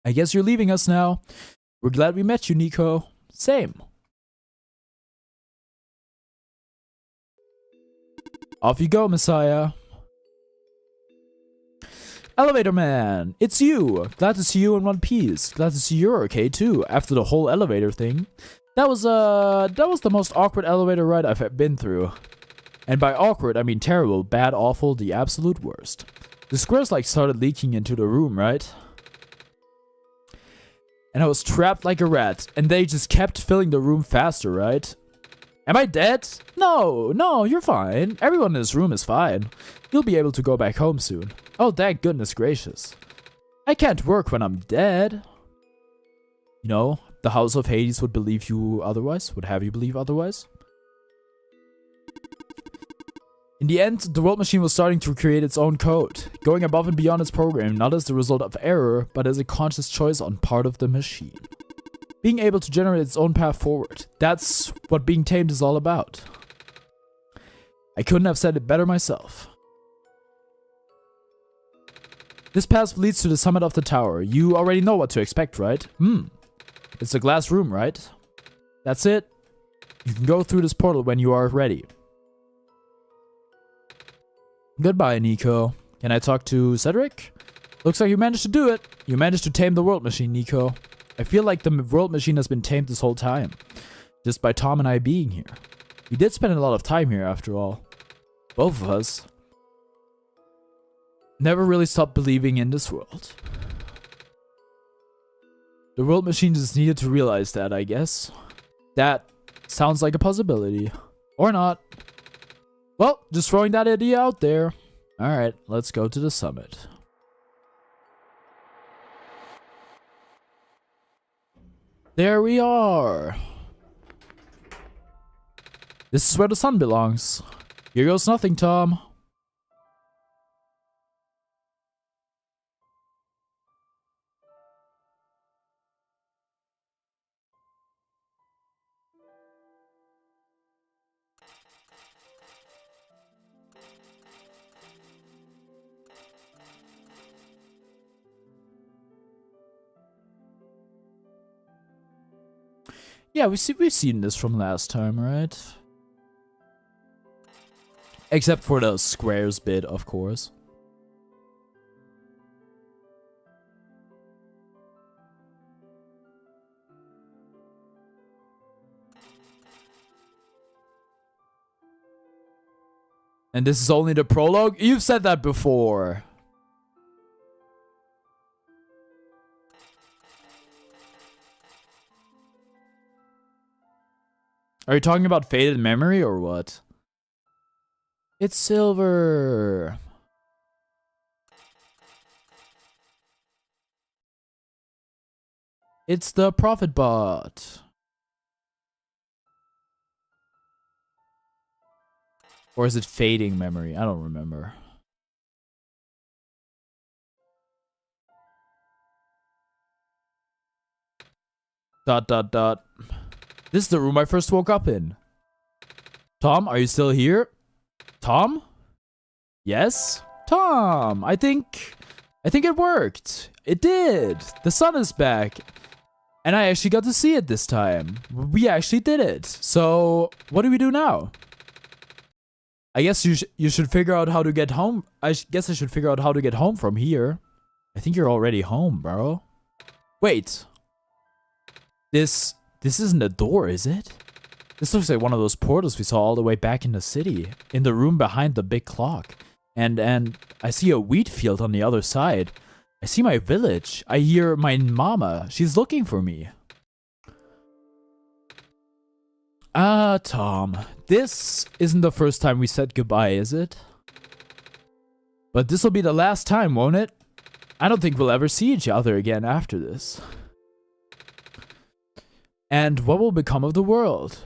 I guess you're leaving us now. We're glad we met you, Nico. Same. Off you go, Messiah. Elevator man, it's you. Glad to see you in one piece. Glad to see you're okay too, after the whole elevator thing. That was the most awkward elevator ride I've been through. And by awkward, I mean terrible, bad, awful, the absolute worst. The squares like started leaking into the room, right? and I was trapped like a rat, and they just kept filling the room faster, right? Am I dead? No, you're fine. Everyone in this room is fine. You'll be able to go back home soon. Oh, thank goodness gracious. I can't work when I'm dead. You know, the House of Hades would believe you otherwise, would have you believe otherwise. In the end, the World Machine was starting to create its own code, going above and beyond its program, not as the result of error, but as a conscious choice on part of the machine. Being able to generate its own path forward, that's what being tamed is all about. I couldn't have said it better myself. This path leads to the summit of the tower. You already know what to expect, right? It's a glass room, right? That's it. You can go through this portal when you are ready. Goodbye, Nico. Can I talk to Cedric? Looks like you managed to do it. You managed to tame the World Machine, Nico. I feel like the World Machine has been tamed this whole time. Just by Tom and I being here. We did spend a lot of time here, after all. Both of us. Never really stopped believing in this world. The World Machine just needed to realize that, I guess. That sounds like a possibility. Or not. Well, just throwing that idea out there. Alright, let's go to the summit. There we are. This is where the sun belongs. Here goes nothing, Tom. Yeah, we've seen this from last time, right? Except for the squares bit, of course. And this is only the prologue? You've said that before. Are you talking about Faded Memory or what? It's silver. It's the Prophet Bot. Or is it Fading Memory? I don't remember. Dot dot dot. This is the room I first woke up in. Tom, are you still here? Tom? Yes? Tom, I think it worked. It did. The sun is back. And I actually got to see it this time. We actually did it. So, what do we do now? I guess you should figure out how to get home. I guess I should figure out how to get home from here. I think you're already home, bro. Wait. This isn't a door, is it? This looks like one of those portals we saw all the way back in the city. In the room behind the big clock. And I see a wheat field on the other side. I see my village. I hear my mama. She's looking for me. Tom. This isn't the first time we said goodbye, is it? But this will be the last time, won't it? I don't think we'll ever see each other again after this. And what will become of the world?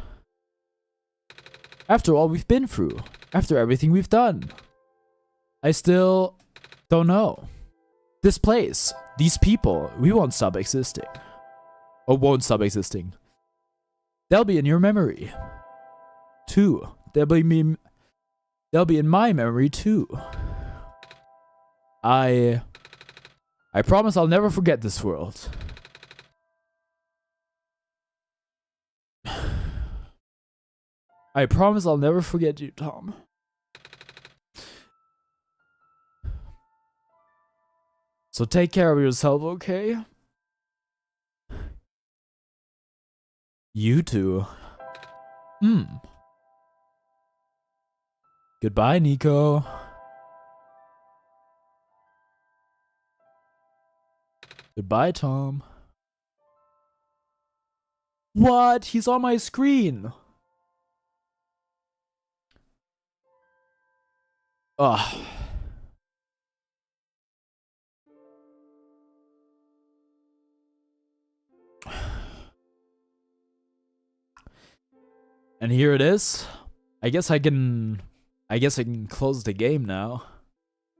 After all we've been through. After everything we've done. I still don't know. This place, these people, we won't stop existing. Or won't stop existing. They'll be in your memory. Too. They'll be in my memory too. I promise I'll never forget this world. I promise I'll never forget you, Tom. So take care of yourself, okay? You too. Goodbye, Nico. Goodbye, Tom. What? He's on my screen. Ugh. And here it is. I guess I can close the game now.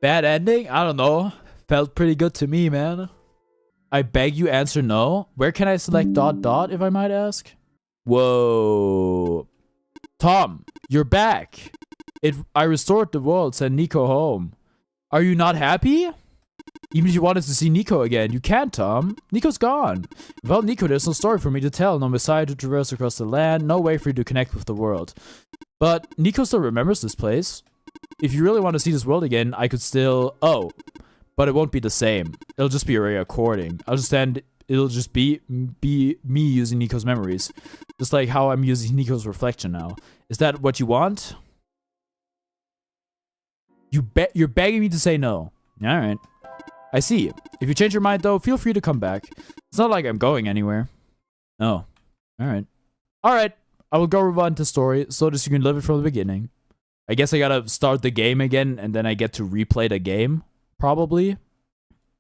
Bad ending? I don't know. Felt pretty good to me, man. I beg you answer no. Where can I select ... if I might ask? Whoa. Tom, you're back. I restored the world, sent Nico home. Are you not happy? Even if you wanted to see Nico again, you can't, Tom. Nico's gone. Without Nico, there's no story for me to tell, no Messiah to traverse across the land, no way for you to connect with the world. But Nico still remembers this place. If you really want to see this world again, I could still... Oh, but it won't be the same. It'll just be a recording. It'll just be me using Nico's memories. Just like how I'm using Nico's reflection now. Is that what you want? You're begging me to say no. Alright. I see. If you change your mind, though, feel free to come back. It's not like I'm going anywhere. Oh. Alright. Alright. I will go rewind the story so that you can live it from the beginning. I guess I gotta start the game again, and then I get to replay the game. Probably.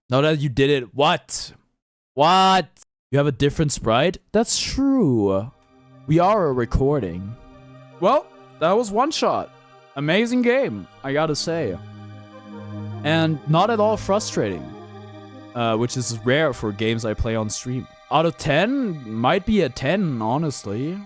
Now that you did it. What? What? You have a different sprite? That's true. We are a recording. Well, that was one shot. Amazing game, I gotta say. And not at all frustrating, which is rare for games I play on stream. Out of 10, might be a 10, honestly.